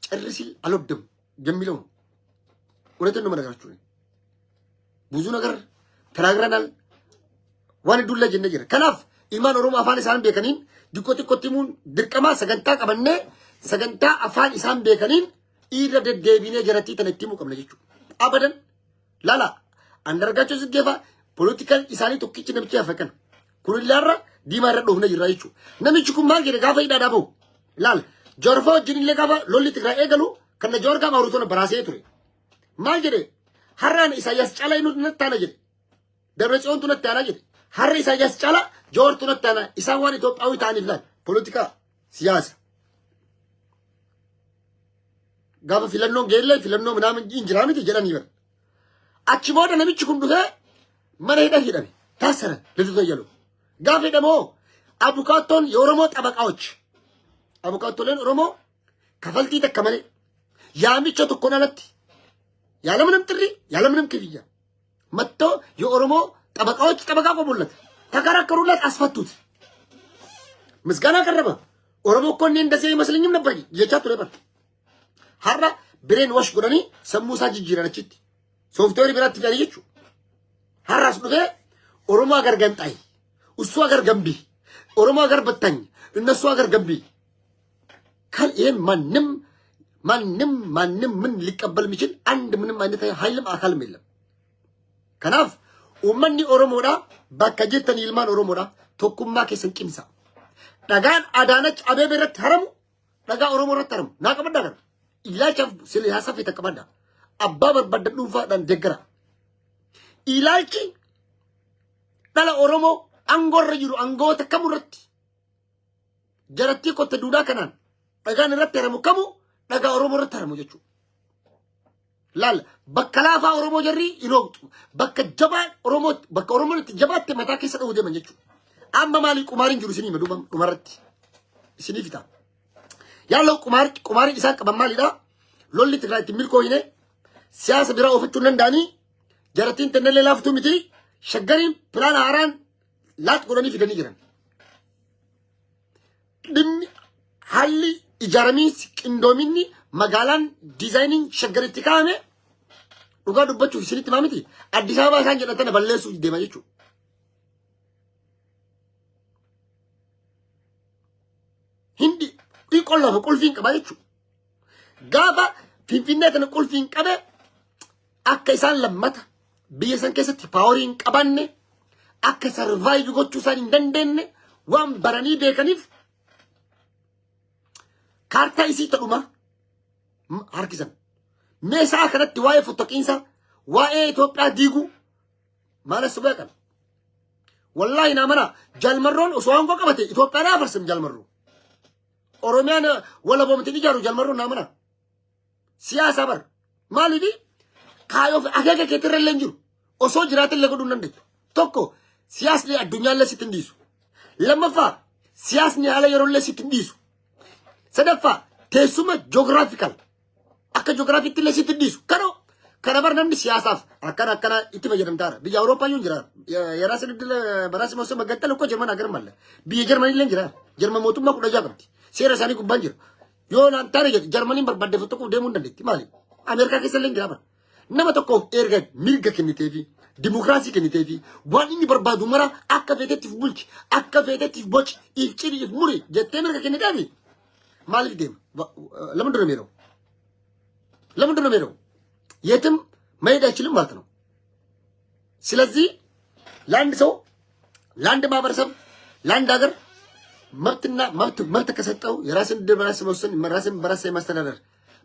ጨርሲል አልወድም የሚለው እውነትን ነው የምነግራችሁ። ብዙ ነገር ተናግረናል። ዋን ዱላ ጀነጀረ ከናፍ ኢማን ኦሮሞ አፋን ኢሳን ቤከኒን ዲቆቲሙን ድርቀማ ሰገንታ ቀበነ ሰገንታ አፋን ኢሳን ቤከኒን ኢረ ደደቢኔ ጀረቲ ተነቲሙ ቀብለ ጀቹ አበደን ላላ አንደርጋቸው ዝገፋ ፖለቲካል ኢሳኒ ቶኪች ነብቻ ያፈቀን ኩልላራ ዲማረ ዶፍነ ይራይቹ ነምችኩም ማገደ ጋፋ ይዳዳቦ ላል ጆርፎ ጅኒለ ጋፋ ሎሊ ትግራይ ኤገሉ ከነ ጆርጋ ማውሩቶ ነበር አሴ ቱሬ ማገደ ሐራን ኢሳያስ ጫላ ይኑት ነታና ጀደ ደብረጽዮን ቱነት ያና ጀደ ሐራ ኢሳያስ ጫላ ጆር ቱነት ያና ኢሳዋን ኢትዮጵያዊ ታኒፍላል ፖለቲካ ሲያሳ ጋፋ ፊለኖ ጌለ ፊለኖ ምናምን እንጅራሚት ጀራን ይበር አቺ ቦደ ነብች ኩንዱተ መረሄዳ ሂደን ታሰረ ለተዘየሉ ጋፌ ደሞ አቡካቶን የኦሮሞ ጠበቃዎች አቡካቶለን ኦሮሞ ከፈልቲ ተከመለ ያሚቾ ተኮናለት ያለምንም ጥሪ ያለምንም ክፍያ መጥቶ የኦሮሞ ጠበቃዎች ጠበቃ ቆሙለት፣ ተከራከሩለት፣ አስፈቱት። ምስጋና ቀረበ። ኦሮሞ እኮ እኔ እንደዚህ አይመስልኝም ነበር የቻቱ ነበር ሐራ ብሬን ወሽ ጎዳኒ ሰሙሳ ጅጅራነችት ሶፍትዌር ብራት ያለችው ሐራስ ነው ኦሮሞ ሀገር ገንጣይ እሱ ሀገር ገንቢ ኦሮሞ ሀገር በታኝ እነሱ ሀገር ገንቢ ካል ይሄን ማንም ምን ሊቀበል የሚችል አንድ ምንም አይነት ኃይልም አካልም የለም። ከናፍ ኡመኒ ኦሮሞዳ ባከጀተን ይልማን ኦሮሞዳ ቶኩማ ከሰንቂምሳ ዳጋን አዳነች አቤቤ ረት ሐረሙ ዳጋ ኦሮሞ ረት ሐረሙ ናቀበዳ ጋር ኢላቻፍ ስለ ያሳፍ የተቀበዳ አባ በርባደ ዱፋ ዳን ደገራ ኢላልቺ ዳላ ኦሮሞ አንጎር ይሩ አንጎ ተከሙረት ጀረቲ ኮተ ዱዳ ከናን dhagaan irratti haramu kamu dhagaa Oromoo irratti haramu jechuudha. Laal bakka laafaa Oromoo jarri inoogtu bakka jabaa Oromoon itti jabaatte mataa keessa dha'uu deeman jechuudha. Amma maali qumaariin jiru isinii maduma dhumarratti isinii fita. Yaallo qumaariin isaan qaban maalidha? Lolli Tigraay itti milkooyine siyaasa biraa oofachuu hin danda'anii jarattiin tennellee laaftuu miti shaggariin pilaana haaraan laat godhanii fidanii jiran. Dhimmi haalli ijaaramiinsi qindoominni magaalaan diizaayiniin shaggaritti kaa'ame dhugaa dubbachuuf isinitti himaa miti. Addis Ababaa isaan jedhan balleessuuf deema jechuudha. Hindi qollafa qulfiin qaba jechuudha. Gaafa Finfinnee tana qulfiin qabe akka isaan lammata biyya san keessatti paaworiin qabanne akka sarvaayiv gochuu isaan hin dandeenye waan baranii beekaniif kaartaa isii ta'uma harkisan. Meeshaa kanatti waa'ee fottoqiinsa waa'ee Itoophiyaa diiguu maalas beekan. Wallaahi naamana jalmarroon osoo hangoo qabate Itoophiyaa afarsan jalmarroo. Oromiyaan wala boomtiin ijaaru jalmarroon naamana. Siyaasa bar maaliifi kaayoof akeeka keetirra illee jiru osoo jiraatan illee godhuu hin dandeettu. Tokko siyaasni addunyaallee sitti hin dhiisu. Lammaffaa siyaasni haala yeroollee sitti hin dhiisu. Sadaffaa teessuma joogiraafikal akka joogiraafiitti illee sitti hin dhiisu. Kana bar namni siyaasaaf akkana itti fayyadamtaara. Biyya Awurooppaa yoo jira yaraasa baraasa moosoo magantala ukkoo Jarman agar malle biyya Jarmanii illee jira. Jarman mootummaa 16 qabdi. Seera isaanii gubbaan jira. Yoo naan taane jedhu Jarmaniin barbaaddeef tokko deemuu hin dandeetti. Maali? Ameerikaa keessa illee jira bara. Nama tokkoof erga mirga kenniteefi dimokiraasii kenniteefi waan inni barbaadu mara akka feetettiif bulchi akka feetettiif boci if ciri if muri jettee mirga kenniteefi maaliif deema? ለምንድን ነው የሚሄደው? የትም መሄድ አይችልም ማለት ነው። ስለዚህ ለአንድ ሰው ለአንድ ማህበረሰብ ለአንድ ሀገር መብት ከሰጠው የራስን ዕድል በራስ መወሰን ራስን በራስ የማስተዳደር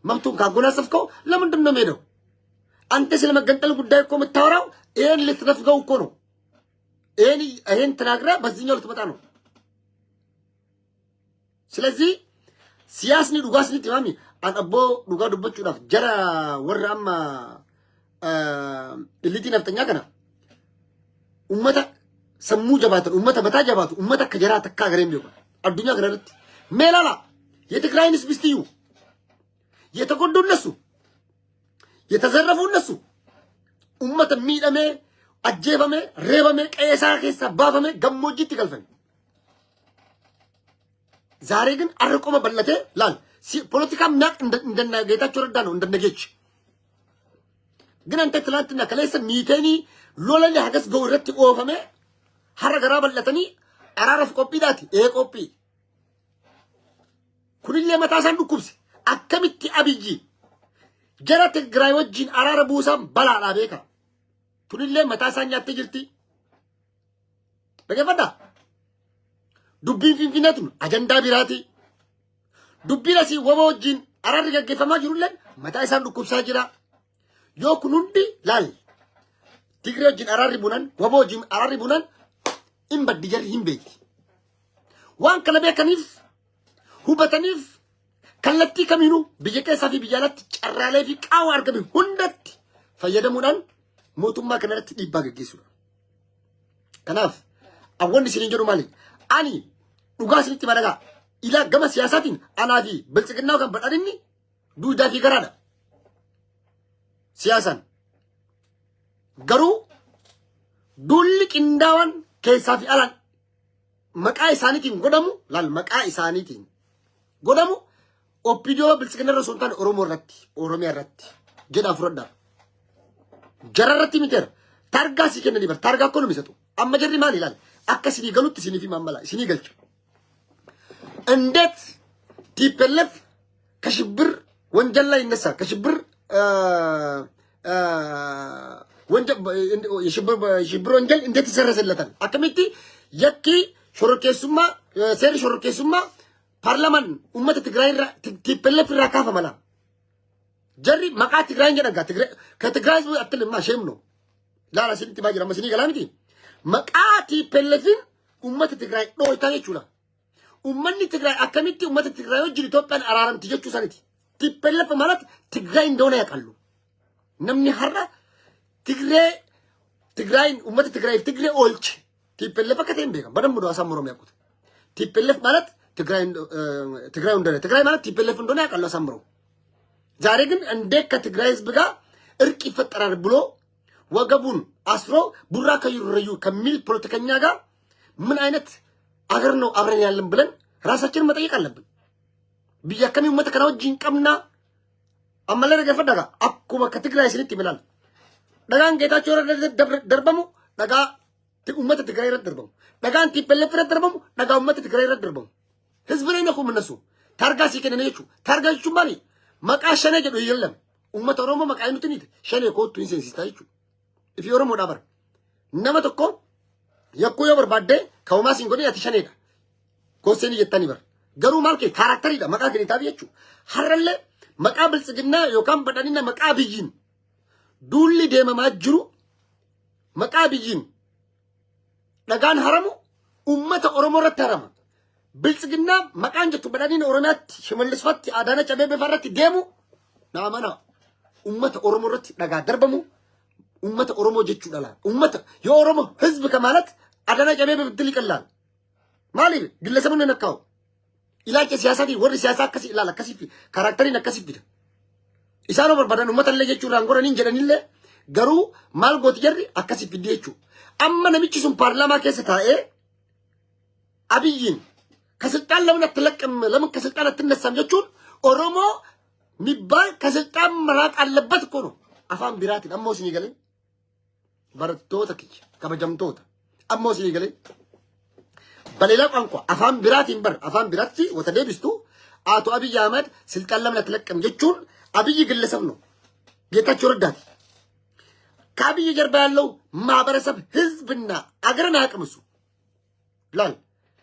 መብቱን ካጎናጸፍከው ለምንድን ነው የሚሄደው? አንተ ስለመገንጠል ጉዳይ እኮ የምታወራው ይሄን ልትነፍገው እኮ ነው። ይሄን ተናግረህ በዚህኛው ልትመጣ ነው። ስለዚህ siyaasni dhugaasni timami an abbo dhugaa dubbachuudhaaf jara warra amma illitiin haftanya kana ummata sammuu jabaatan ummata mataa jabaatu ummata akka jaraa takka agareen beeku addunyaa kana irratti meelala የትግራይን ህዝብ እስቲ እዩ የተጎዱ እነሱ የተዘረፉ እነሱ ummata miidhame ajjeefame reebame qeesaa keessa baafame gammoojjiitti galfame ዛሬ ግን አርቆ መበለቴ ላል ፖለቲካ ምናቅ እንደና ጌታቸው ረዳ ነው እንደነገች ግን አንተ ትላንትና ከለሰ ሚቴኒ ሎለለ ሀገስ ገውረት ኦፈመ ሐረገራ በለተኒ አራረፍ ቆጲ ዳቲ ቆጲ ኩልለ መታሳን ዱኩብስ አከሚቲ አብይ ጀራት ትግራይ ወጂን አራረ ቡሳም በላላ ቤካ ኩልለ መታሳኛ ትጅርቲ በገፈዳ dubbiin finfinneetun ajandaa biraati. Dubbiin asii waba wajjin araarri gaggeeffamaa jirullee mataa isaan dhukkubsaa jira. Yoo kun hundi laal Tigree wajjin araarri bunan waba wajjin araarri bunan hin baddi jarri hin beekti. Waan kana beekaniif hubataniif kallattii kamiinuu biyya keessaa fi biyya alatti carraalee fi qaawwa argame hundatti fayyadamuudhaan mootummaa kanarratti dhiibbaa gaggeessuudha. Kanaaf awwanni isiniin jedhu maali? Ani dhugaa isinitti madagaa ilaa gama siyaasaatiin anaa fi bilchiginnaa kan badhaadhinni duudaa fi garaadha. Siyaasaan garuu duulli qindaawaan keessaa fi alaan maqaa isaaniitiin godhamu laal maqaa isaaniitiin godhamu oppidiyoo bilchiginna irra osoo hin taane Oromoo irratti Oromiyaa irratti jedhaa fudhadhaa. Jara irratti miteera targaa sii kennanii bara targaa akkoo numisatu amma jarri maali ilaali? akka sinii galutti sinii fi maamala sinii galchu እንዴት ቲፒኤልኤፍ ከሽብር ወንጀል ላይ ይነሳል? ከሽብር የሽብር ወንጀል እንዴት ይሰረዝለታል? አከሚቲ የኪ ሾሮኬሱማ ሴሪ ሾሮኬሱማ ፓርላማን ኡመት ትግራይ ቲፒኤልኤፍ ራካፈ መላ ጀሪ መቃ ትግራይ እንጀነጋ ከትግራይ አትልማ ሸም ነው ላላ ሲንቲ ባጅራ መስኒ ገላሚቲ መቃቲ ፔለፊን ኡመት ትግራይ ዶይታ ይችላል ummanni Tigray akkamitti ummata Tigray wajjin Itoophiyaan araaramti jechuu saniti. TPLF ማለት Tigray እንደሆነ ያውቃሉ። namni har'a Tigray ummata Tigray ኦልች TPLF akka ta'een beekama. በደንብ ነው አሳምረው የሚያውቁት። TPLF ማለት Tigray እንደሆነ Tigray ማለት TPLF እንደሆነ ያውቃሉ አሳምረው። ዛሬ ግን እንዴት ከትግራይ ህዝብ ጋር እርቅ ይፈጠራል ብሎ ወገቡን አስሮ ቡራ ከዩረዩ ከሚል ፖለቲከኛ ጋር ምን አይነት አገር ነው አብረን ያለን ብለን ራሳችንን መጠየቅ አለብን። ቢያከሚ ኡመተ ከናው ጂንቀምና አመለረ ገፈዳጋ አኩማ ከትግራይ ስንት ይብላል ደጋን ጌታቸው ደርበሙ ደጋ ኡመተ ትግራይ ደርበሙ ደጋን TPLF ደርበሙ ደጋ ኡመተ ትግራይ ደርበሙ ህዝብ ላይ ነው እነሱ ታርጋ ሲከነነቹ ታርጋቹ ማሊ መቃሸነ ጀዱ ይለም ኡመተ ኦሮሞ መቃይኑትኒት ሸኔ ኮቱ ኢንሴንሲታይቹ ኢፍ ኦሮሞ ዳበር ነመተኮ የኩዮ በርባዴ ከውማሲን ጎዲ ያተሸኔዳ ኮሴኒ የታኒ በር ገሩ ማልኬ ካራክተሪዳ መቃ ግኒታ ቢየቹ ሐረለ መቃ ብልጽግና ዮካም በዳኒና መቃ ቢይን ዱሊ ደመማጅሩ መቃ ቢይን ደጋን ሐረሙ ኡመተ ኦሮሞ ረተራማ ብልጽግና መቃንጀቱ በዳኒና ኦሮሚያት ሽመልስፈት አዳነ ጨቤ በፈረት ደሙ ናማና ኡመተ ኦሮሞ ረት ደጋ ደርበሙ ኡመተ ኦሮሞ ጀቹ ዳላ ኡመተ የኦሮሞ ህዝብ ከማለት አዳነ ጨቤ በብትል ይቀላል ማሊ ግለሰቡን ነካው ኢላቄ ሲያሳዲ ወር ሲያሳ ከሲ ኢላላ ከሲፊ ካራክተሪን ከሲፊ ኢሳኖ በርባዳን ኡመተ ለጀቹ ራንጎረኒን ጀደኒለ ገሩ ማልጎት ጀሪ አከሲፊ ዲየቹ አማ ነሚቺሱን ፓርላማ ከሰታኤ አብይን ከስልጣን ለምን አትለቅም ለምን ከስልጣን አትነሳም ጀቹን ኦሮሞ ሚባል ከስልጣን መራቅ አለበት እኮ ነው አፋን ቢራት አሞስ ይገለኝ በረቶታ ከጂ ከበጀምቶታ አሞስ ይገለኝ በሌላ ቋንቋ አፋን ቢራት ይንበር አፋን ቢራት ወተደብስቱ አቶ አብይ አህመድ ስልጣን ለምን አትለቅም ጀቹን አብይ ግለሰብ ነው ጌታቸው ረዳት ከአብይ ጀርባ ያለው ማህበረሰብ ህዝብና አገርን አያቅምሱ ላል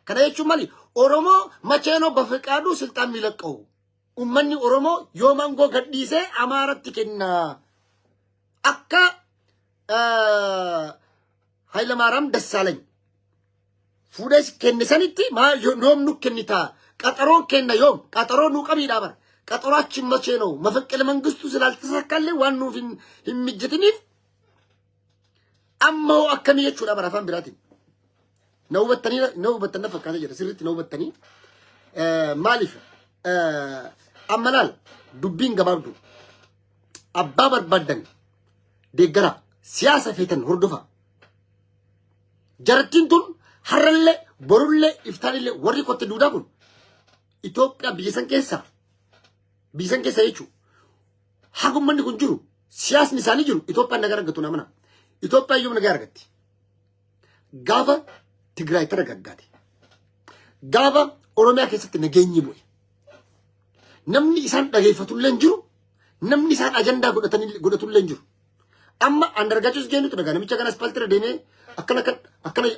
ከነየቹ ማሊ ኦሮሞ መቼ ነው በፍቃዱ ስልጣን የሚለቀው ኡመኒ ኦሮሞ ዮማንጎ ገዲሴ አማራት ከና አካ ኃይለ ማርያም ደሳለኝ ፉደስ ከነሰንቲ ማ ዮም ኑከኒታ ቀጠሮን ከነ ዮም ቀጠሮ ኑቀም ይዳበር ቀጠሯችን መቼ ነው መፈቀለ መንግስቱ ስላልተሳካለ ዋኑ ፊን ይምጅትኒ አማው አከሚየቹ ዳበር አፋን ቢራቲ ነው በተነ ፈካለ ጀረ ስሪት ነው በተኒ ማሊፍ አመላል ዱቢን ገባብዱ አባ በርባደን ደገራ ሲያሰ ፌተን ሁርዱፋ ጀርቲንቱን ሐረለ ቦሩለ ኢፍታሪለ ወሪ ኮት ዱዳኩን ኢትዮጵያ ቢሰን ኬሳ ይቹ ሐጉመን ኩንጅሩ ሲያስኒ ሳኒ ጅሩ ኢትዮጵያ ነገር ገቱና ምና ኢትዮጵያ ይሁን ነገር ገቲ ጋባ ትግራይ ተረጋጋቲ ጋባ ኦሮሚያ ከሰት ነገኝ ቦይ namni isaan dhageeffatulle jiru namni isaan ajanda godhatulle jiru amma andargaachus geenutu daga namicha kana aspaltira deeme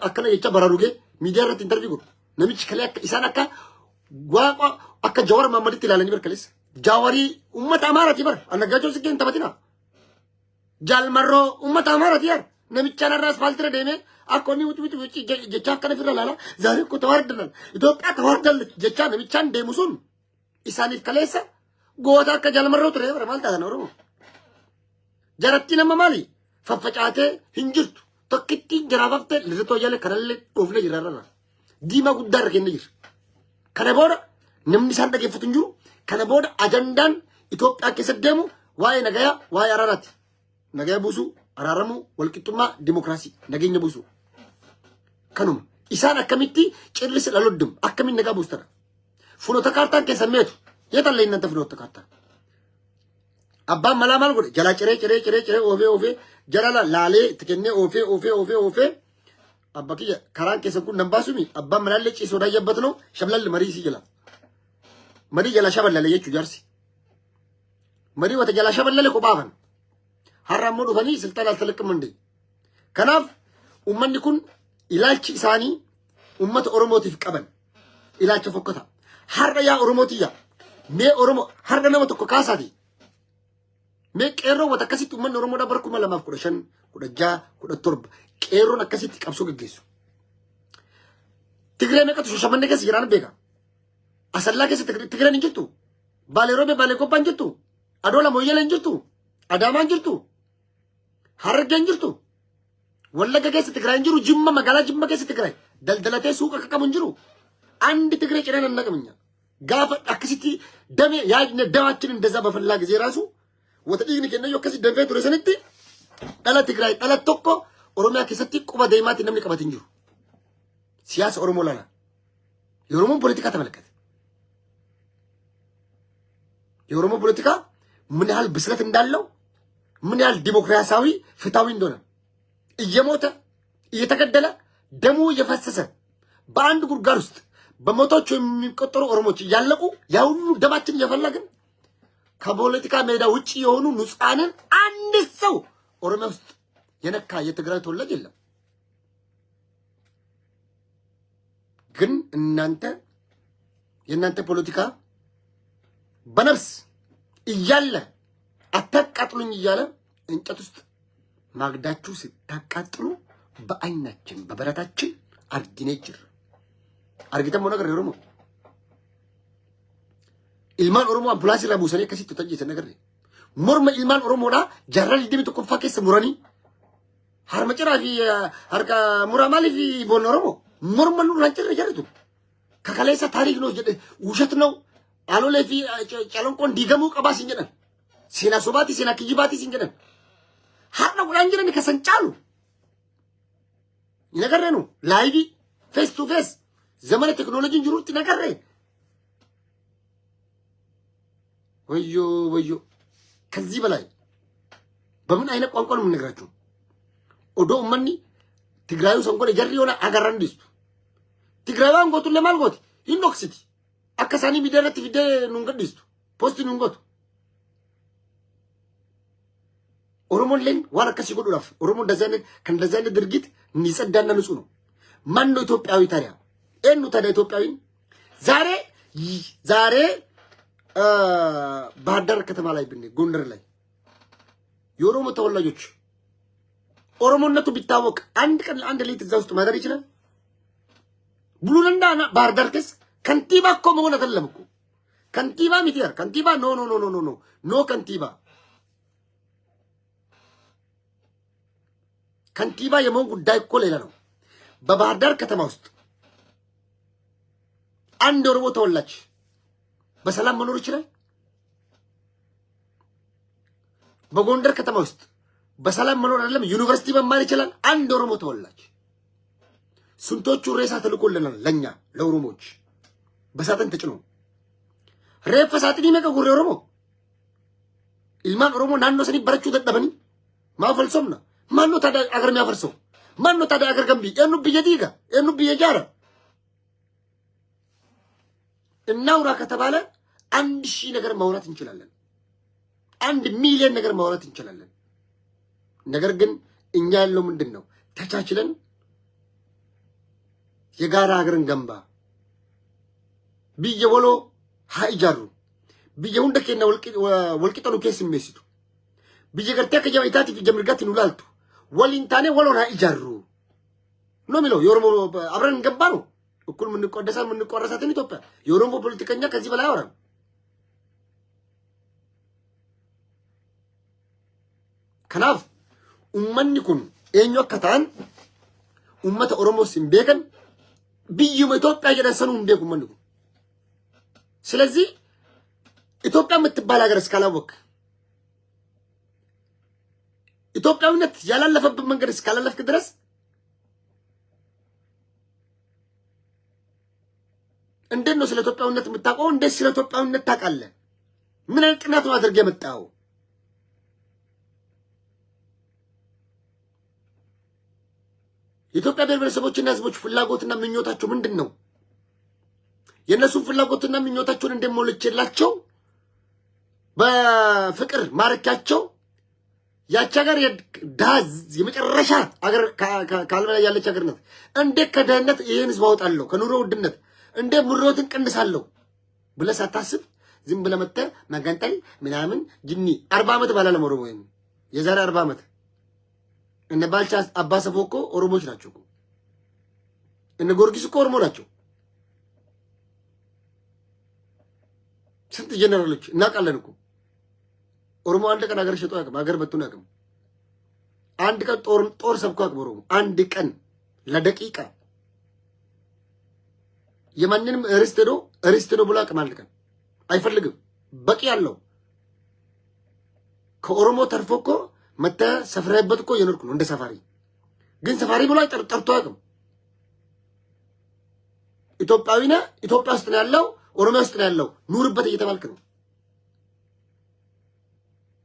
akkana jecha bararuge miidiyaa irratti interview godhu namichi kale akka isaan akka waaqa akka Jawar Mahammaditti ilaalanii barkalees Jawari ummata amaarati bar andargaachus geen tapatina jalmarro ummata amaarati yar namicha narra aspaltira deeme akkoni wuti jecha akkana firra laala zaari ko tawardalan Itoophiyaa tawardal jecha namichaan deemu sun isaanif kaleessa goota akka jalmarroo ture bara maal taatan oromo jaratti nama maali faffacaatee hin jirtu tokkitti jaraafafte lirritoo jale kanallee dhoofne jirarra diima guddaarra kenne jira kana booda namni isaan dhageeffatu hin jiru kana booda ajandaan Itoophiyaa keessatti deemu waa'ee nagayaa waa'ee araaraati nagaya buusuu araaramuu walqixxummaa dimokiraasii nageenya buusuu kanuma isaan akkamitti cirrisi dhaloddum akkamiin nagaa buustara funoota kaartaan keessa meetu yeetalle innanta funoota kaartaa abbaan malaa maal godhe jala ciree oofee jala laalee itti kennee oofee abba kiyya karaan keessa kun nan baasumi abbaan malaallee ciisoo daayyabbatu no shablalli marii si jala marii jala shaballalle jechuu jaarsi marii wata jala shaballalle kophaafan har'a ammoo dhufanii siltaan altalaqqamande kanaaf ummanni kun ilaalchi isaanii ummata oromootiif qaban ilaalcha fokkata har'a yaa oromootiya mee oromo har'a nama tokko kaasaati mee qeerroo wata akkasitti ummanni oromoodha bara 2015 16 17 qeerroon akkasitti qabsoo gaggeessu Tigree meeqatu shamanne keessa jiraan beeka أصلا كيس تكرين إنجتو باليروبي باليكوبا إنجتو أدولا مويل إنجتو أداما إنجتو حرق إنجتو ولا كيس تكرين إنجرو جمّا مقالا جمّا كيس تكرين دلدلتي سوق كم إنجرو عند تكرين كنا ننقمنيا قاف أكسيتي دمي يا دماتين اندزا بفلاق زي راسو وتديني كنا يو كسي دمفيتو رسنتي ألا تكرين ألا توكو أروميا كيستي كوبا دايماتي نمني كبات إنجرو سياسة أرومو لنا የኦሮሞ ፖለቲካ ተመለከተ። የኦሮሞ ፖለቲካ ምን ያህል ብስለት እንዳለው ምን ያህል ዲሞክራሲያዊ ፍትሃዊ እንደሆነ እየሞተ እየተገደለ ደሙ እየፈሰሰ በአንድ ጉድጓድ ውስጥ በመቶዎች የሚቆጠሩ ኦሮሞዎች እያለቁ ያ ሁሉ ደማችን እየፈለግን ከፖለቲካ ሜዳ ውጪ የሆኑ ንጹሃንን አንድ ሰው ኦሮሚያ ውስጥ የነካ የትግራይ ተወላጅ የለም። ግን የእናንተ ፖለቲካ በነፍስ እያለ አታቃጥሉኝ እያለ እንጨት ውስጥ ማግዳችሁ ስታቃጥሉ በአይናችን በበረታችን አርጊኔ ጅር አርጊተም ነገር ኦሮሞ ኢልማን ኦሮሞ አምቡላንስ ለሙሰኔ ከሲት ተጠይተ ነገር ሞርመ ኢልማን ኦሮሞዳ ጃራል ዲም ተቆፋ ከስ ሙራኒ harmacira fi harka muramali fi bon oromo mormalu rancir jaratu kakalesa tarik no jede ushat no alole fi calon digamu qabas injedan sina sobati sina kijibati sinjedan harna gulanjira ni kasancalu inagarre no live face to face ዘመነ ቴክኖሎጂ እንጅሩት ነገረ ወዮ ከዚህ በላይ በምን አይነት ቋንቋ ነው የምነግራችሁ? ኦዶ ማኒ ትግራዩ ሰንቆለ ጀሪ ሆነ አገራን ዲስቱ ትግራዩን ጎቱ ለማልጎት ኢንዶክሲቲ አከሳኒ ሚደረት ፊደ ኑንገዲስቱ ፖስት ኑንጎቱ ኦሮሞን ለን ዋራ ከሲ ጎዱራፍ ኦሮሞ እንደዛነ ድርጊት ንጸዳና ንጹህ ነው። ማን ነው ኢትዮጵያዊ ታዲያ? ኤኑ ታዲያ ኢትዮጵያዊ ዛሬ ባህር ዳር ከተማ ላይ ብንሄድ ጎንደር ላይ የኦሮሞ ተወላጆች ኦሮሞነቱ ቢታወቅ አንድ ቀን አንድ ሌት እዛ ውስጥ ማደር ይችላል? ብሉንዳና ባህር ዳር ከስ ከንቲባ እኮ መሆን አይደለም እኮ ከንቲባ ሚቲያር ከንቲባ ኖ ከንቲባ የመሆን ጉዳይ እኮ ሌላ ነው። በባህር ዳር ከተማ ውስጥ አንድ ኦሮሞ ተወላጅ በሰላም መኖር ይችላል? በጎንደር ከተማ ውስጥ በሰላም መኖር አይደለም ዩኒቨርሲቲ መማር ይችላል? አንድ ኦሮሞ ተወላጅ። ስንቶቹ ሬሳ ተልኮልናል ለኛ ለኦሮሞች በሳጥን ተጭኖ ሬፍ ሳጥን ይመቀጉር ኦሮሞ ኢልማን ኦሮሞ ናኖ ሰኒ በረቹ ተጠበኒ ማፈልሶምና ማን ነው ታዲያ አገር የሚያፈርሰው? ማን ነው ታዲያ አገር ገንቢ? ኤኑ ብየዲጋ ኤኑ ብየጃራ እናውራ ከተባለ 1000 ነገር ማውራት እንችላለን። 1 ሚሊዮን ነገር ማውራት እንችላለን። ነገር ግን እኛ ያለው ምንድነው? ተቻችለን የጋራ ሀገርን ገንባ ቢየወሎ ሃይጃሩ ቢየ ሁንደከና ወልቂጠኑ ኬስ የሚስቱ ቢየ ገርቴ ከጀማይታቲ ፊጀምርጋት ይኑላልቱ ወሊንታኔ ወሎና ሃይጃሩ ነው የሚለው የኦሮሞ አብረን ገባ ነው እኩል ምን ቆረሳትን ኢትዮጵያ የኦሮሞ ፖለቲከኛ ከዚህ በላይ አወራም። ከናፍ ኡመኒ ኩን ኤኞ ከታን ኡመተ ኦሮሞ ሲምቤከን ቢዩም ኢትዮጵያ የደሰኑ እንዴኩ መንኩ። ስለዚህ ኢትዮጵያ የምትባል ሀገር እስካላወቅ ኢትዮጵያዊነት ያላለፈበት መንገድ እስካላለፍክ ድረስ እንዴት ነው ስለ ኢትዮጵያዊነት የምታውቀው? እንዴት ስለ ኢትዮጵያዊነት ታውቃለህ? ምን አይነት ጥናት ነው አድርገህ የመጣው? የኢትዮጵያ ብሔር ብሔረሰቦችና ሕዝቦች ፍላጎትና ምኞታቸው ምንድነው? የነሱን ፍላጎትና ምኞታቸውን እንደሞልችላቸው በፍቅር ማረካቸው ያቺ ሀገር ዳዝ የመጨረሻ ሀገር ካልበላ ያለች ሀገር ናት። እንዴት ከደህንነት ይሄን ሕዝብ አወጣለሁ ከኑሮ ውድነት እንደ ምሮትን ቀንሳለሁ ብለህ ሳታስብ ዝም ብለህ መጥተህ መገንጠል ምናምን ጅኒ 40 ዓመት ባላለም ኦሮሞ ወይም የዛሬ 40 ዓመት እነ ባልቻ አባሰፎ እኮ ኦሮሞች ናቸው እኮ። እነ ጊዮርጊስ እኮ ኦሮሞ ናቸው። ስንት ጀነራሎች እናውቃለን እኮ ኦሮሞ አንድ ቀን ሀገር ሸጦ ያውቅም። ሀገር በቱን ያውቅም። አንድ ቀን ጦር ሰብኮ ያውቅም ኦሮሞ አንድ ቀን ለደቂቃ የማንንም ርስት ነው ብሎ ያውቅም። አንድ ቀን አይፈልግም። በቂ ያለው ከኦሮሞ ተርፎ እኮ መተ ሰፍረህበት እኮ የኖርኩ ነው እንደ ሰፋሪ። ግን ሰፋሪ ብሎ ጠርቶ ያውቅም። ኢትዮጵያዊ ነህ፣ ኢትዮጵያ ውስጥ ነው ያለው፣ ኦሮሚያ ውስጥ ነው ያለው፣ ኑርበት እየተባልክ ነው።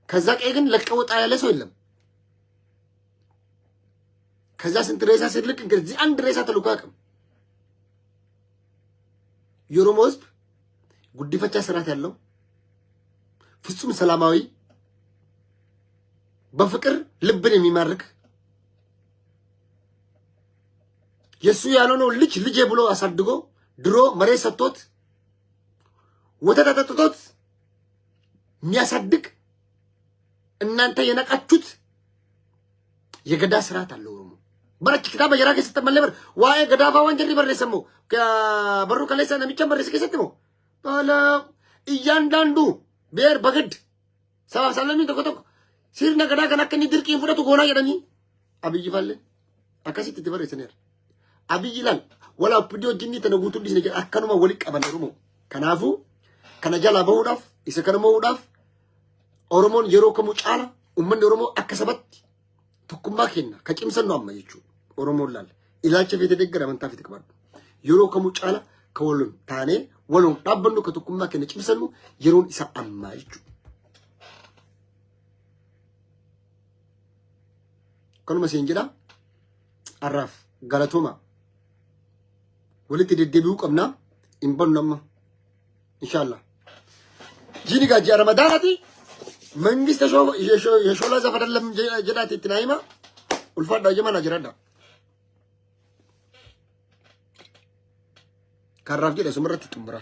ከዛ ቀይ ግን ለቀውጣ ያለ ሰው የለም። ከዛ ስንት ሬሳ ሲልክ እንግዲህ አንድ ሬሳ ተልኮ ያውቅም። የኦሮሞ ህዝብ ጉዲፈቻ ስርዓት ያለው ፍጹም ሰላማዊ በፍቅር ልብን የሚማርክ የሱ ያልሆነው ልጅ ብሎ አሳድጎ ድሮ መሬት ሰጥቶት ወተት አጠጥቶት የሚያሳድግ እናንተ የነቃችሁት የገዳ ስርዓት አለው ኦሮሞ በረች ክታብ የራቀ ስተመለበር ዋይ ገዳፋ ወንጀል ሊበር የሰማው ከበሩ ከለሰ ነው የሚጨመር እስከሰጥሞ ባላ እያንዳንዱ ብሔር በግድ ሰባ ሰለሚ ተቆጠቁ ሲር ነገዳ ከናከኒ ድርቂን ፍረቱ ጎና የደኒ አብይ ፋለ አካሲት ትበር ይሰነር አብይ ይላል ወላ ፕዲዮ ጅኒ ተነጉቱ ዲስ ነገር አከኑማ ወሊ ቀበለሩሞ ከናፉ ከነጃላ በውዳፍ ይሰከረሞ ውዳፍ ኦሮሞን የሮ ከሙጫላ ኡመን ኦሮሞ አከሰበት ተኩማ ከና ከጭምሰን ነው አማየቹ ኦሮሞ ላል ኢላቸ ፊት ደገረ መንታ ፊት ከባዱ የሮ ከሙጫላ ከወሉን ታኔ ወሉን ዳበኑ ከተኩማ ከነ ጭምሰኑ የሮን ኢሳ አማየቹ كلمة سينجدا عرف غلطوما ولت ددبيو قمنا انبنما ان شاء الله جيني جا رمضاناتي መንግስት የሾላ ዘፈን አይደለም ጀዳት ትናይማ ኡልፋዳ ጀማና ጀራዳ ካራፍ ጀደ ሱመረት ትምራ